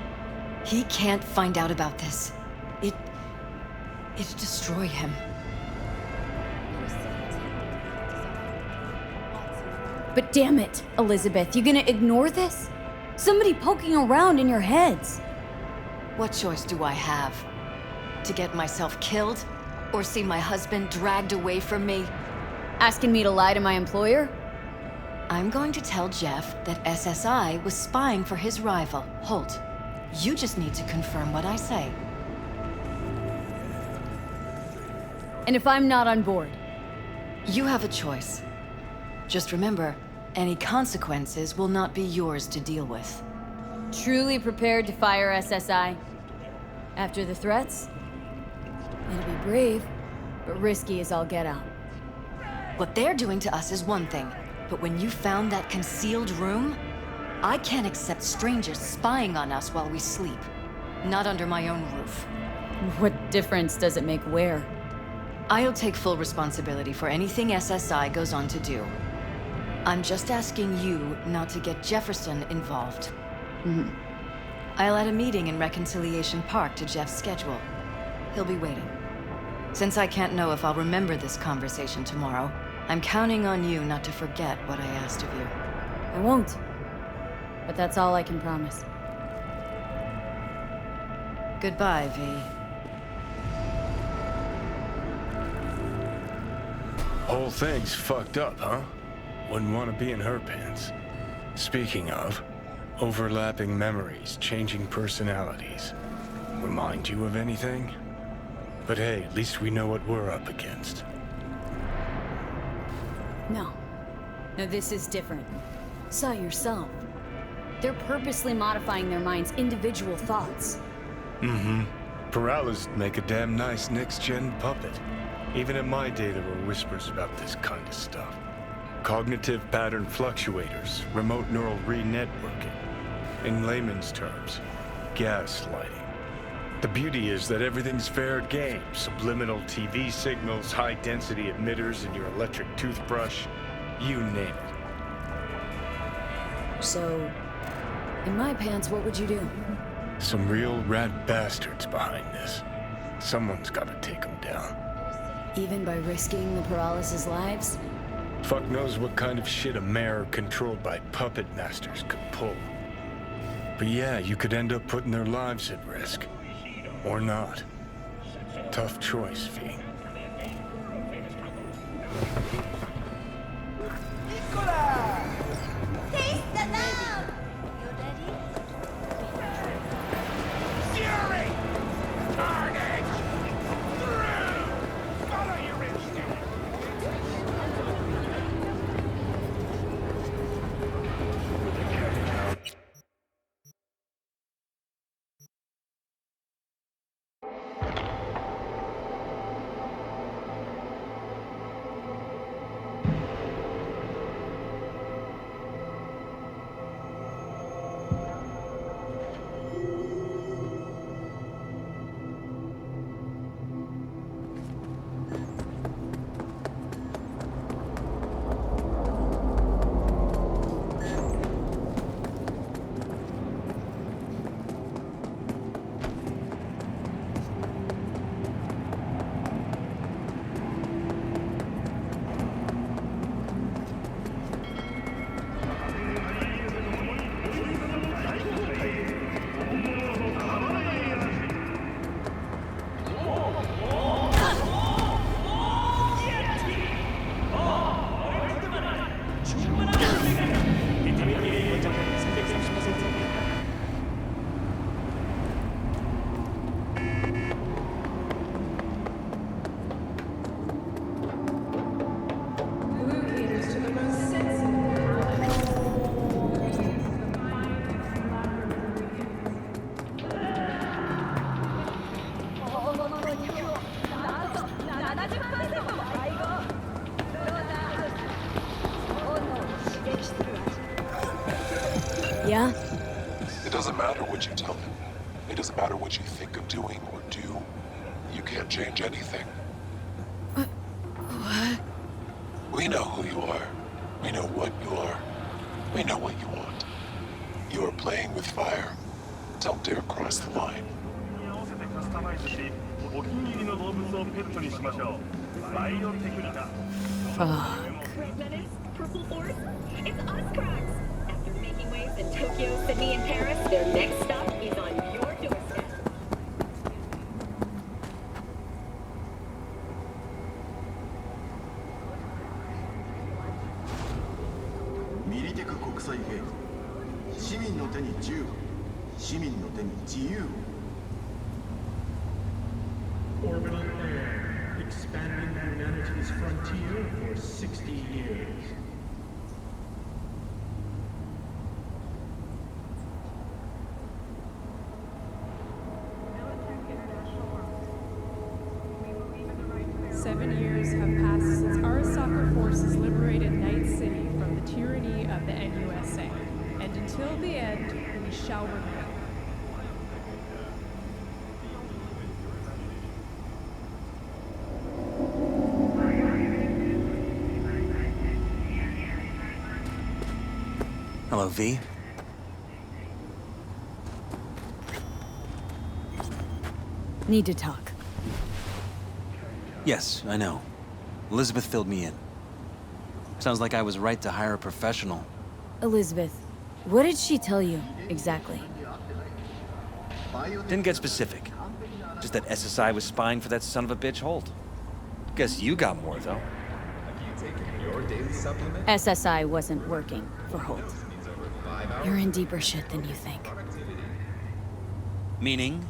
He can't find out about this. It'd destroy him. But damn it, Elizabeth, you gonna ignore this? Somebody poking around in your heads. What choice do I have? To get myself killed? Or see my husband dragged away from me? Asking me to lie to my employer? I'm going to tell Jeff that SSI was spying for his rival, Holt. You just need to confirm what I say. And if I'm not on board? You have a choice. Just remember, any consequences will not be yours to deal with. Truly prepared to fire SSI? After the threats? It'll be brave, but risky as all get out. What they're doing to us is one thing, but when you found that concealed room, I can't accept strangers spying on us while we sleep. Not under my own roof. What difference does it make where? I'll take full responsibility for anything SSI goes on to do. I'm just asking you not to get Jefferson involved. Mm-hmm. I'll add a meeting in Reconciliation Park to Jeff's schedule. He'll be waiting. Since I can't know if I'll remember this conversation tomorrow, I'm counting on you not to forget what I asked of you. I won't. But that's all I can promise. Goodbye, V. Whole thing's fucked up, huh? Wouldn't want to be in her pants. Speaking of, overlapping memories, changing personalities. Remind you of anything? But hey, at least we know what we're up against. No. No, this is different. Saw yourself. They're purposely modifying their minds' individual thoughts. Mm-hmm. Paralysis make a damn nice next-gen puppet. Even in my day, there were whispers about this kind of stuff. Cognitive pattern fluctuators, remote neural re-networking. In layman's terms, gaslighting. The beauty is that everything's fair game. Subliminal TV signals, high-density emitters in your electric toothbrush. You name it. So, in my pants, what would you do? Some real rat bastards behind this. Someone's gotta take them down. Even by risking the paralysis' lives? Fuck knows what kind of shit a mayor controlled by puppet masters could pull. But yeah, you could end up putting their lives at risk. Or not. Tough choice, V. Taste the love! You ready? Fury! Carnage! Through! Follow your instinct! Yeah? It doesn't matter what you tell him. It doesn't matter what you think of doing or do. You can't change anything. What? We know who you are. We know what you are. We know what you want. You are playing with fire. Don't dare cross the line. Fuck. Purple Force? It's us, cracks! After making waves in Tokyo, Sydney, and Paris, their next stop is on your doorstep. Orbital Air, expanding humanity's frontier for 60 years. Years have passed since Arasaka forces liberated Night City from the tyranny of the NUSA, and until the end, we shall remain. Hello, V. Need to talk. Yes, I know. Elizabeth filled me in. Sounds like I was right to hire a professional. Elizabeth, what did she tell you, exactly? Didn't get specific. Just that SSI was spying for that son of a bitch Holt. Guess you got more, though. SSI wasn't working for Holt. You're in deeper shit than you think. Meaning?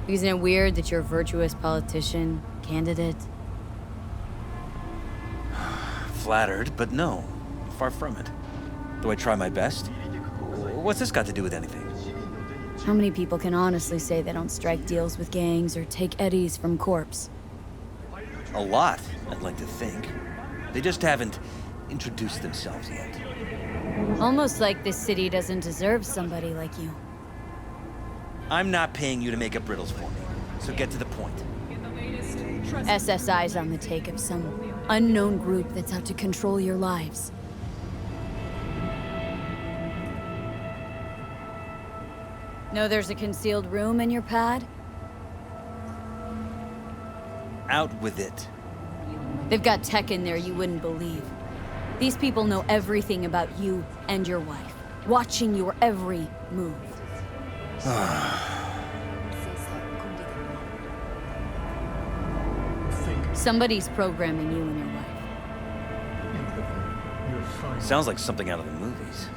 Isn't it weird that you're a virtuous politician, candidate? Flattered, but no. Far from it. Do I try my best? What's this got to do with anything? How many people can honestly say they don't strike deals with gangs or take eddies from corpse? A lot, I'd like to think. They just haven't introduced themselves yet. Almost like this city doesn't deserve somebody like you. I'm not paying you to make up riddles for me, so get to the point. SSI's on the take of some unknown group that's out to control your lives. Know there's a concealed room in your pad? Out with it. They've got tech in there you wouldn't believe. These people know everything about you and your wife, watching your every move. Somebody's programming you and your wife. Sounds like something out of the movies.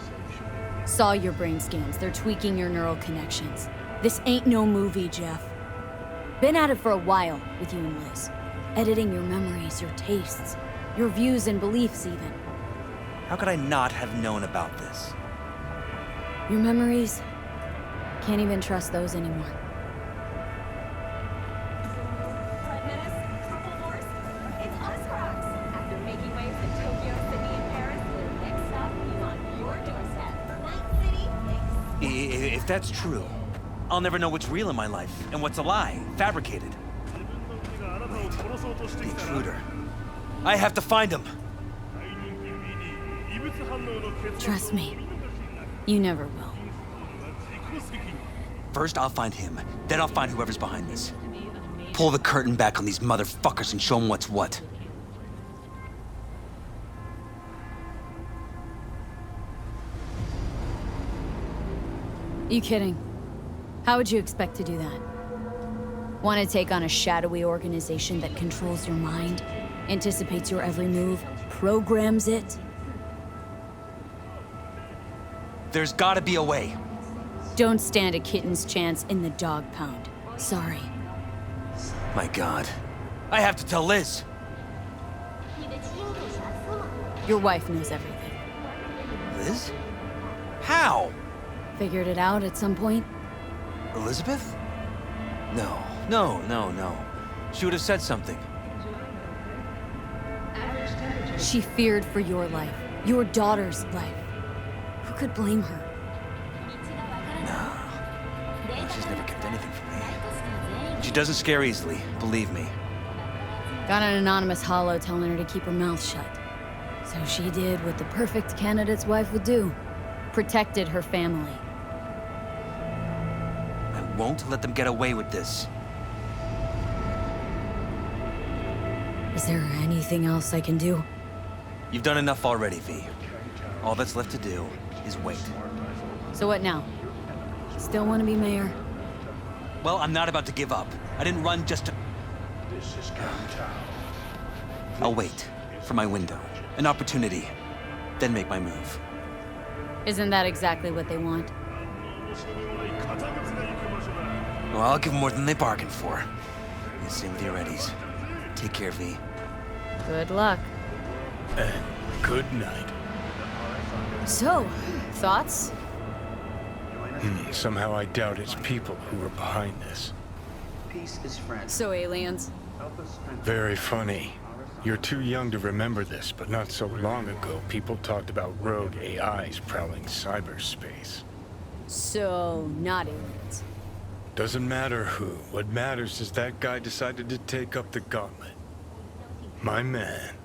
Saw your brain scans. They're tweaking your neural connections. This ain't no movie, Jeff. Been at it for a while with you and Liz. Editing your memories, your tastes, your views and beliefs even. How could I not have known about this? Your memories? Can't even trust those anymore. If that's true, I'll never know what's real in my life and what's a lie, fabricated. The intruder. I have to find him. Trust me, you never will. First, I'll find him. Then I'll find whoever's behind this. Pull the curtain back on these motherfuckers and show them what's what. You kidding? How would you expect to do that? Want to take on a shadowy organization that controls your mind, anticipates your every move, programs it? There's gotta be a way. Don't stand a kitten's chance in the dog pound. Sorry. My God. I have to tell Liz. Your wife knows everything. Liz? How? Figured it out at some point? Elizabeth? No. She would have said something. She feared for your life, your daughter's life. Who could blame her? No, she's never kept anything from me. And she doesn't scare easily, believe me. Got an anonymous holo telling her to keep her mouth shut. So she did what the perfect candidate's wife would do. Protected her family. I won't let them get away with this. Is there anything else I can do? You've done enough already, V. All that's left to do is wait. So what now? Still want to be mayor? Well, I'm not about to give up. I didn't run just to... I'll wait for my window, an opportunity, then make my move. Isn't that exactly what they want? Well, I'll give them more than they bargained for. Same with your Eddies. Take care, V. Good luck. And good night. So, thoughts? Somehow I doubt it's people who are behind this. Peace is friends. So aliens? Very funny. You're too young to remember this, but not so long ago, people talked about rogue AIs prowling cyberspace. So, not aliens. Doesn't matter who. What matters is that guy decided to take up the gauntlet. My man.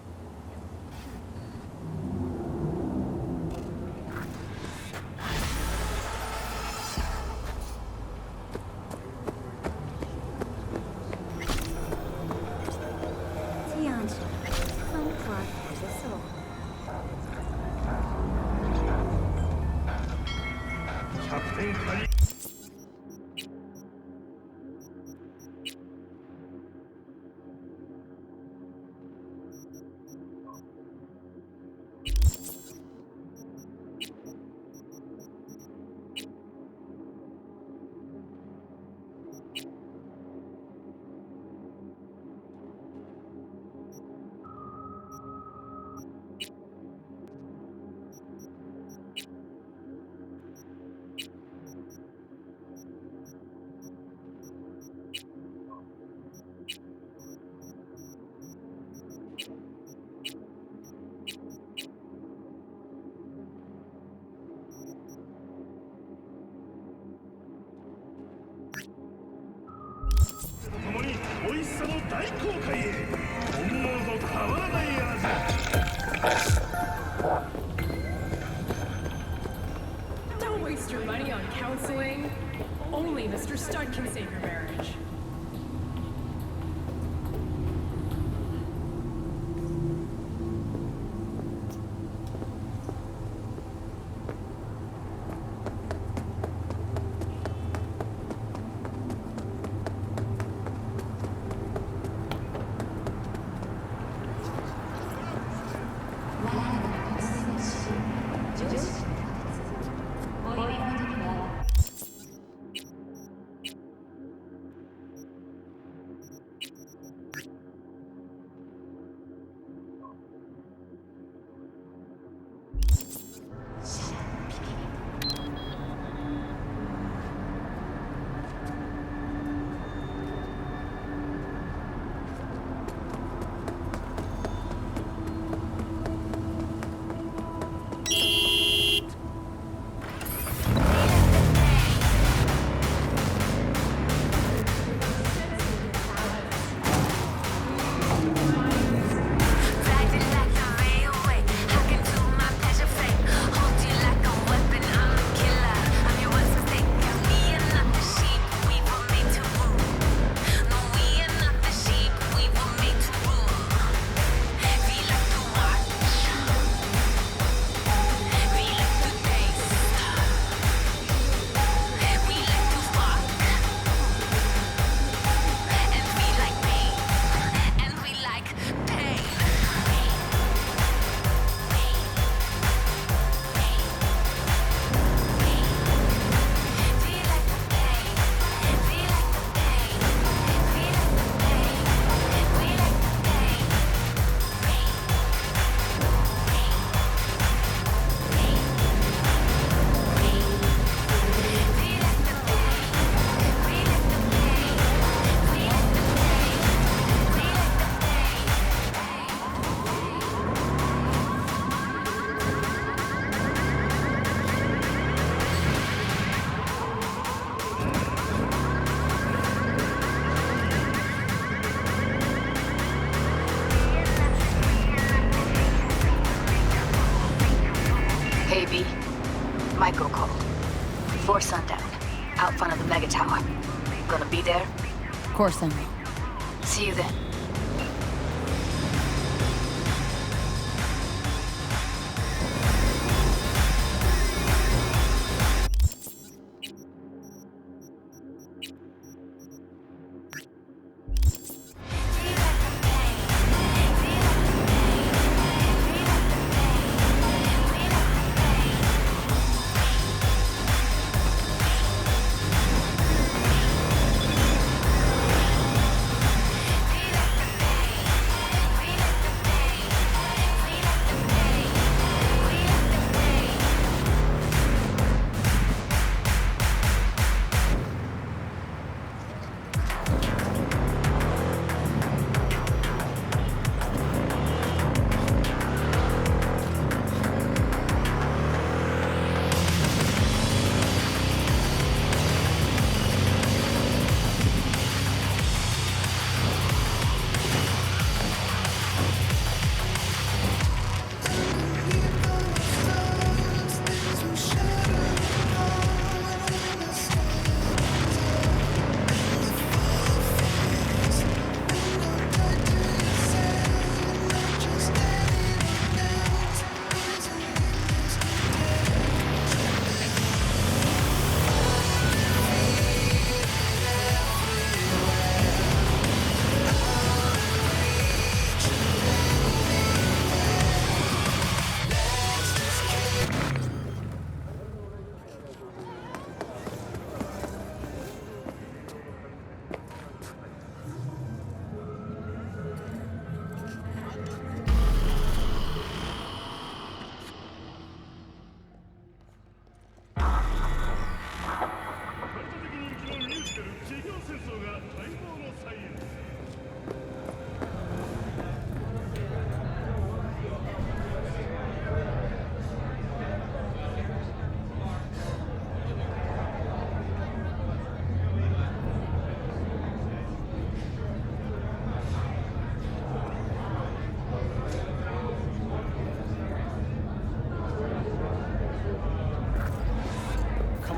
さの大航海へ本物と変わらないやつ。 Don't waste your money on counseling. Only Mr. Stud can save your marriage. Michael called. Before sundown, out front of the Mega Tower. Gonna be there? Of course I will. See you then. Feel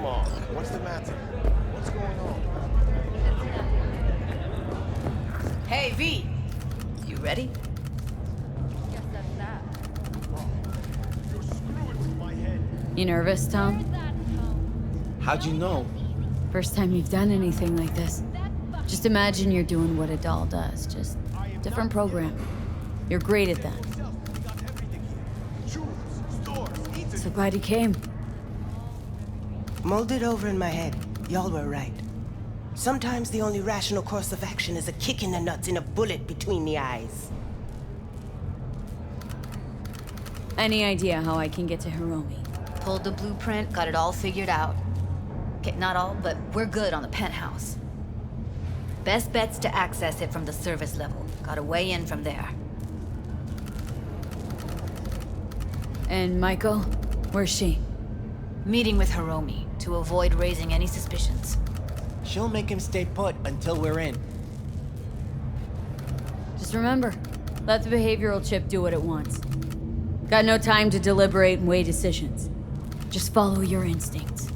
on. What's the matter? What's going on? Hey, V! You ready? Guess that's that. You're screwing with my head. You nervous, Tom? How'd you know? First time you've done anything like this. Just imagine you're doing what a doll does, just different program. You're great at that. So glad you came. Mulled it over in my head. Y'all were right. Sometimes the only rational course of action is a kick in the nuts and a bullet between the eyes. Any idea how I can get to Hiromi? Pulled the blueprint, got it all figured out. Okay, not all, but we're good on the penthouse. Best bet's to access it from the service level. Gotta weigh in from there. And Michael? Where's she? Meeting with Hiromi to avoid raising any suspicions. She'll make him stay put until we're in. Just remember, let the behavioral chip do what it wants. Got no time to deliberate and weigh decisions. Just follow your instincts.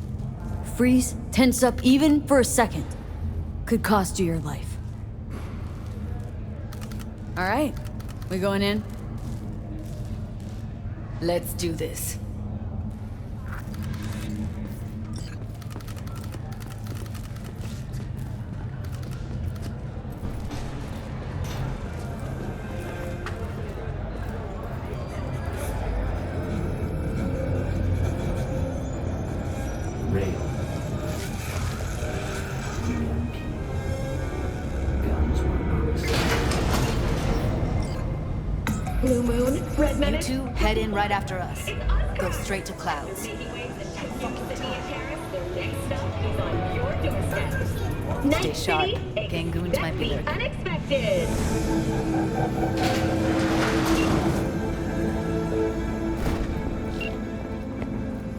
Freeze, tense up even for a second. Could cost you your life. All right, we going in? Let's do this. Blue Moon, Red You Medic. two head in right after us. Go straight to Clouds. Stay sharp. Gangoons might be lurking. Unexpected.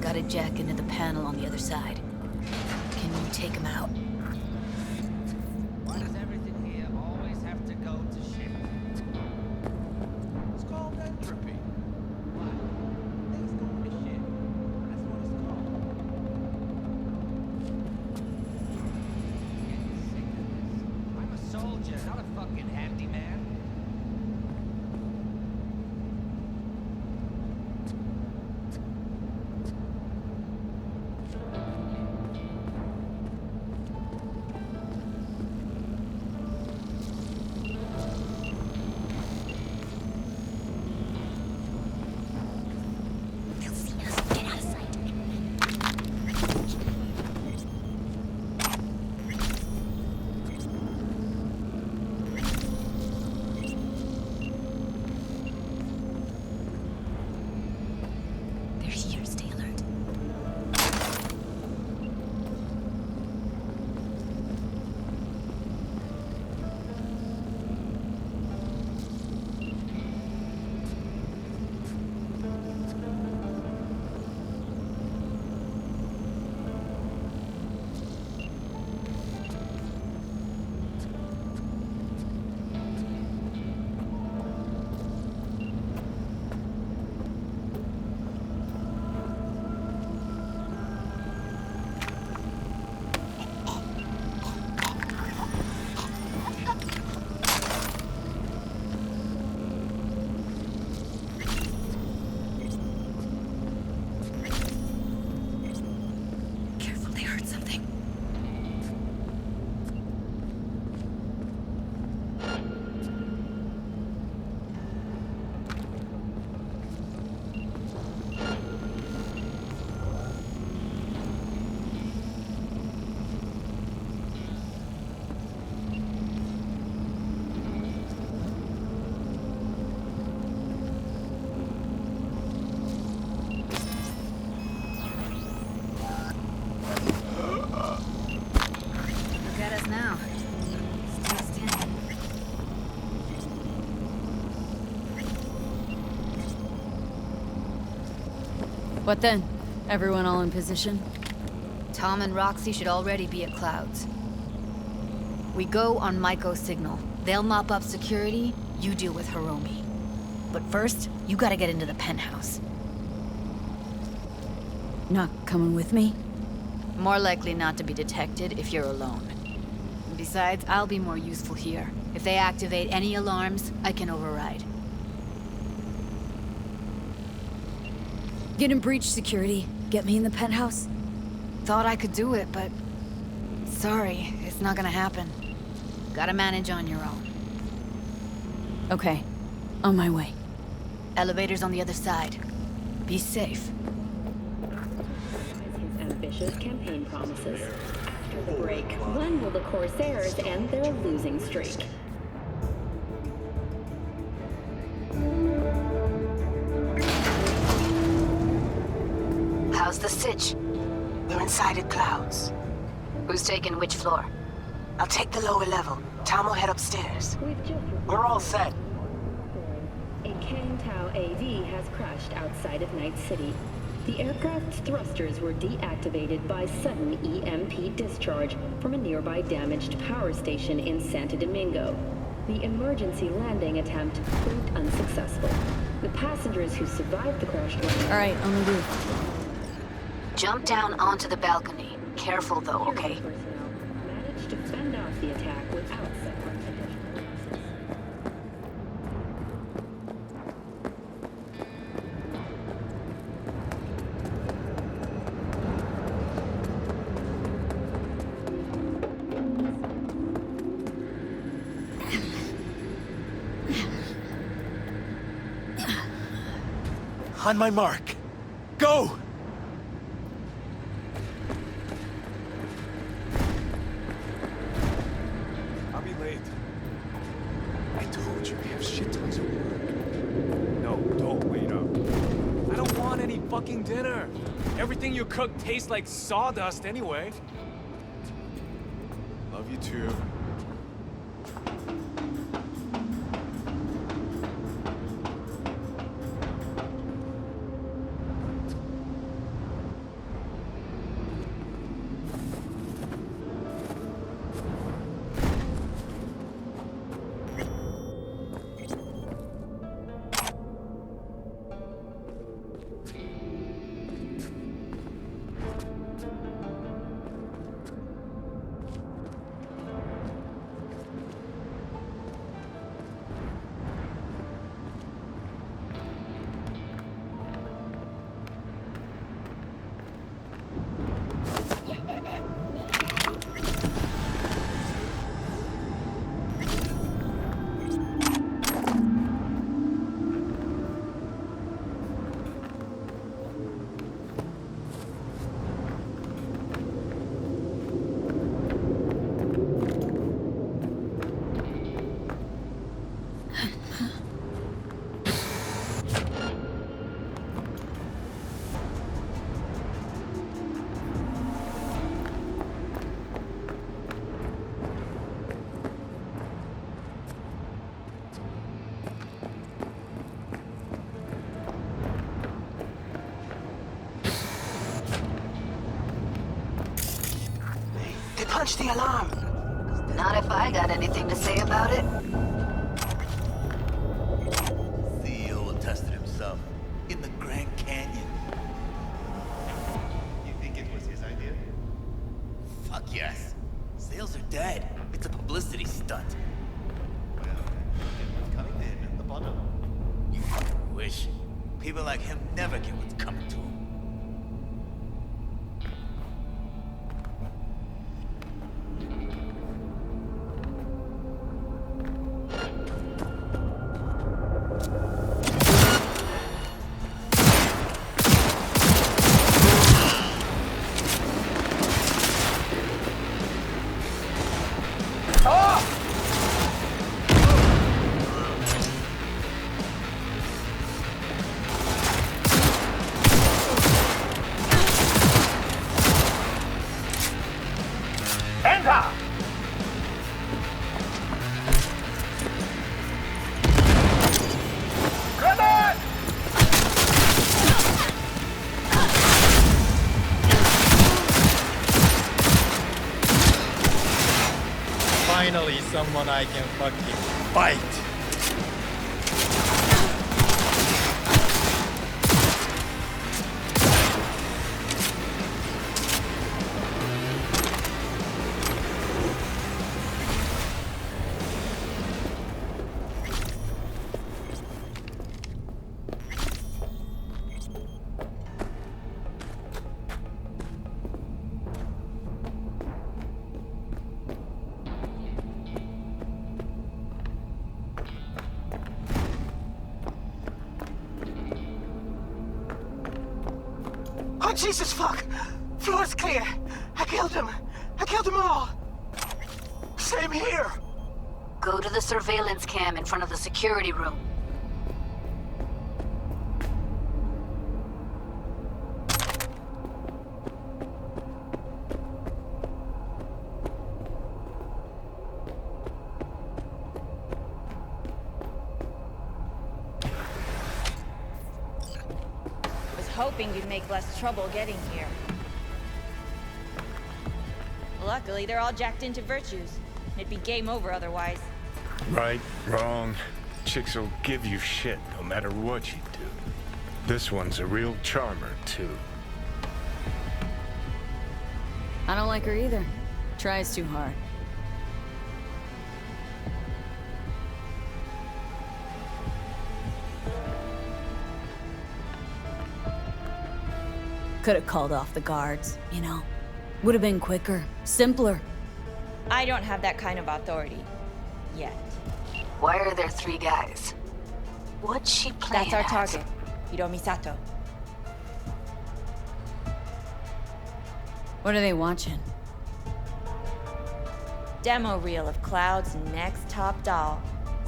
Got a jack into the panel on the other side. Can you take him out? Why does everything here always have to go to shit? It's called entropy. Why? Things go to shit. That's what it's called. I'm a soldier, not a fucking handyman. They're here. Stay alert. Careful, they heard something. Look at us now. Still standing. What then? Everyone all in position? Tom and Roxy should already be at Clouds. We go on Maiko's signal. They'll mop up security, you deal with Hiromi. But first, you gotta get into the penthouse. Not coming with me? More likely not to be detected if you're alone. Besides, I'll be more useful here. If they activate any alarms, I can override. Get in breach security. Get me in the penthouse. Thought I could do it, but... Sorry, it's not gonna happen. Gotta manage on your own. Okay. On my way. Elevator's on the other side. Be safe. His ambitious campaign promises. After the break, when will the Corsairs end their losing streak? How's the sitch? We're inside at Clouds. Who's taking which floor? I'll take the lower level. Tom will head upstairs. We're all set. A Kang Tao AV has crashed outside of Night City. The aircraft's thrusters were deactivated by sudden EMP discharge from a nearby damaged power station in Santo Domingo. The emergency landing attempt proved unsuccessful. The passengers who survived the crash landing... All right, on the roof. Jump down onto the balcony. Careful though, okay? Managed to fend off the attack without suffering additional losses. On my mark. Go! I'll be late. I told you we have shit tons of work. No, don't wait up. I don't want any fucking dinner. Everything you cook tastes like sawdust anyway. Love you too. Punch the alarm. Not if I got anything to say about it. CEO tested himself in the Grand Canyon. You think it was his idea? Fuck yes. Sales are dead. It's a publicity stunt. Well, and what's coming to him at the bottom? You fucking wish. People like him never get what's coming to them. Finally, someone I can fucking fight. Oh, Jesus fuck! Floor's clear. I killed him. I killed them all. Same here. Go to the surveillance cam in front of the security room. Hoping you'd make less trouble getting here. Luckily, they're all jacked into virtues. It'd be game over otherwise. Right, wrong. Chicks will give you shit no matter what you do. This one's a real charmer, too. I don't like her either. Tries too hard. Could have called off the guards, you know? Would have been quicker, simpler. I don't have that kind of authority. Yet. Why are there 3 guys? What's she playing That's our as? target, Hiromi Sato. What are they watching? Demo reel of Cloud's next top doll.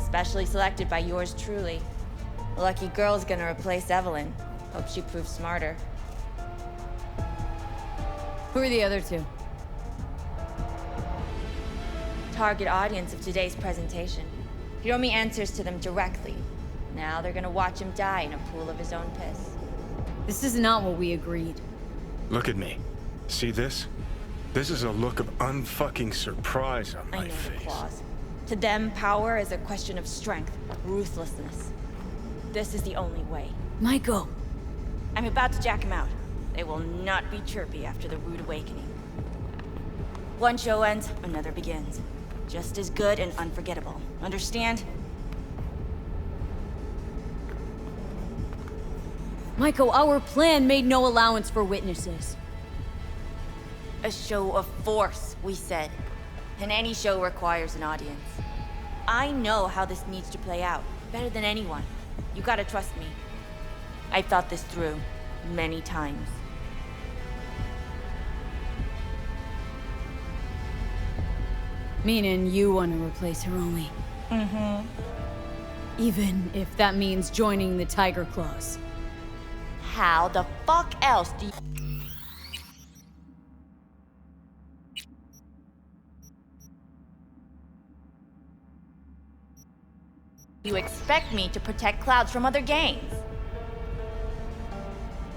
Specially selected by yours truly. Lucky girl's gonna replace Evelyn. Hope she proves smarter. Who are the other 2? Target audience of today's presentation. Hiromi answers to them directly. Now they're gonna watch him die in a pool of his own piss. This is not what we agreed. Look at me. See this? This is a look of unfucking surprise on my I know face. the clause. To them, power is a question of strength, ruthlessness. This is the only way. Maiko! I'm about to jack him out. They will not be chirpy after the rude awakening. One show ends, another begins. Just as good and unforgettable. Understand? Maiko, our plan made no allowance for witnesses. A show of force, we said. And any show requires an audience. I know how this needs to play out, better than anyone. You gotta trust me. I've thought this through, many times. Meaning you want to replace Hiromi. Mm-hmm. Even if that means joining the Tiger Claws. How the fuck else do you expect me to protect Clouds from other gangs?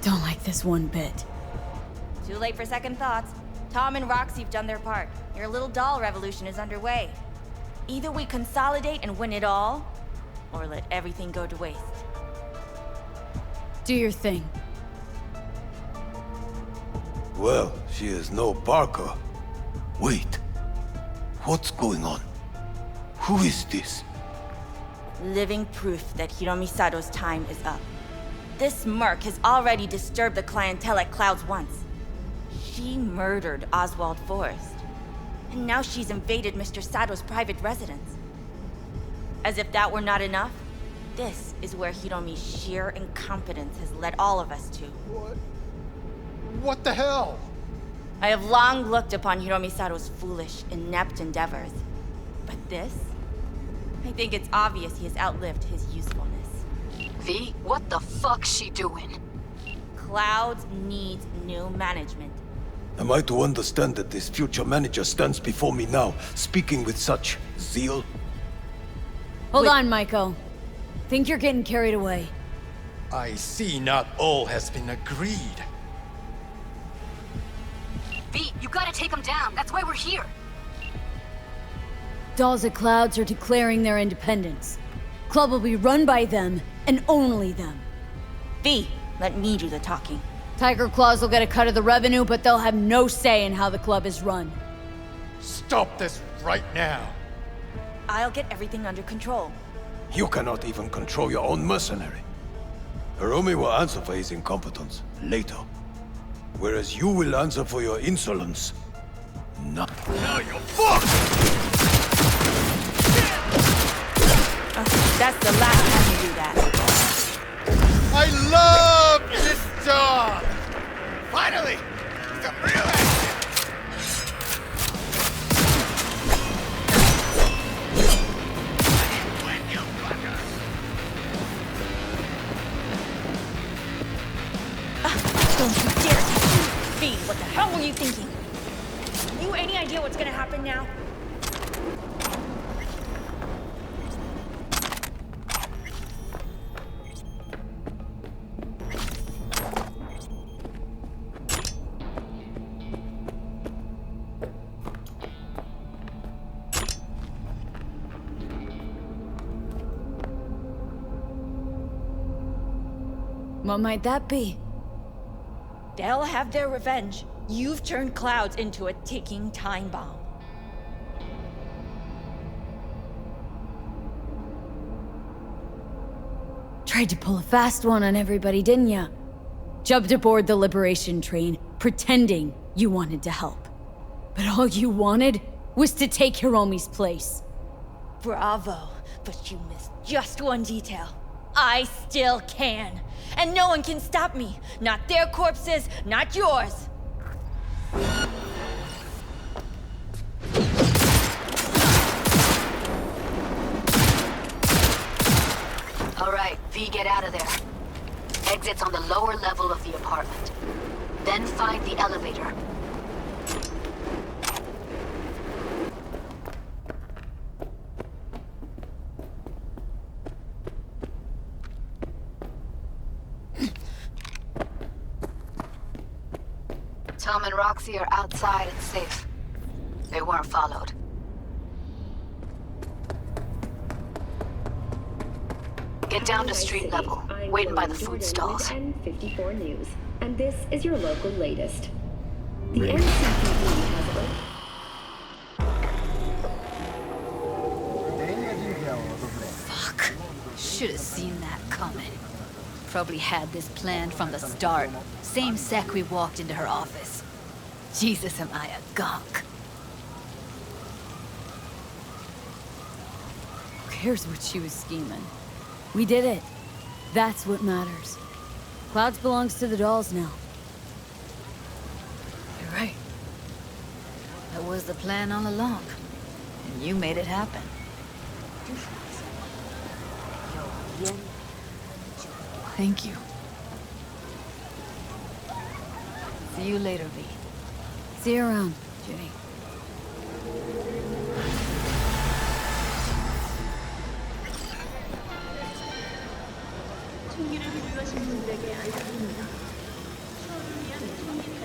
Don't like this one bit. Too late for second thoughts. Tom and Roxy have done their part. Your little doll revolution is underway. Either we consolidate and win it all, or let everything go to waste. Do your thing. Well, she is no Parker. Wait. What's going on? Who is this? Living proof that Hiromi Sato's time is up. This merc has already disturbed the clientele at Clouds once. She murdered Oswald Forrest. And now she's invaded Mr. Sato's private residence. As if that were not enough, this is where Hiromi's sheer incompetence has led all of us to. What the hell? I have long looked upon Hiromi Sato's foolish, inept endeavors. But this? I think it's obvious he has outlived his usefulness. V, what the fuck's she doing? Clouds needs new management. Am I to understand that this future manager stands before me now, speaking with such zeal? Hold on, Maiko. Think you're getting carried away. I see not all has been agreed. V, you gotta take him down. That's why we're here. Dolls at Clouds are declaring their independence. Club will be run by them, and only them. V, let me do the talking. Tiger Claws will get a cut of the revenue, but they'll have no say in how the club is run. Stop this right now. I'll get everything under control. You cannot even control your own mercenary. Hiromi will answer for his incompetence later. Whereas you will answer for your insolence. Now you're fucked! That's the last time you do that. I love this job! Finally! Some real action! Don't you dare touch me! V, what the hell were you thinking? You any idea what's gonna happen now? What might that be? They'll have their revenge. You've turned Clouds into a ticking time bomb. Tried to pull a fast one on everybody, didn't ya? Jumped aboard the Liberation train, pretending you wanted to help. But all you wanted was to take Hiromi's place. Bravo, but you missed just one detail. I still can. And no one can stop me. Not their corpses, not yours. All right, V, get out of there. Exit's on the lower level of the apartment. Then find the elevator. Tom and Roxy are outside and safe. They weren't followed. Get down to street level, waiting by the food stalls. N54 News, and this is your local latest. The NCPD has Fuck. Should have seen that coming. Probably had this planned from the start. Same sec we walked into her office. Jesus, am I a gunk. Who cares what she was scheming? We did it. That's what matters. Clouds belongs to the dolls now. You're right. That was the plan all along. And you made it happen. Thank you. See you later, V. See you around, Judy. 총기를 보유하신 분들에게 알려드립니다. 수업을 위한 총기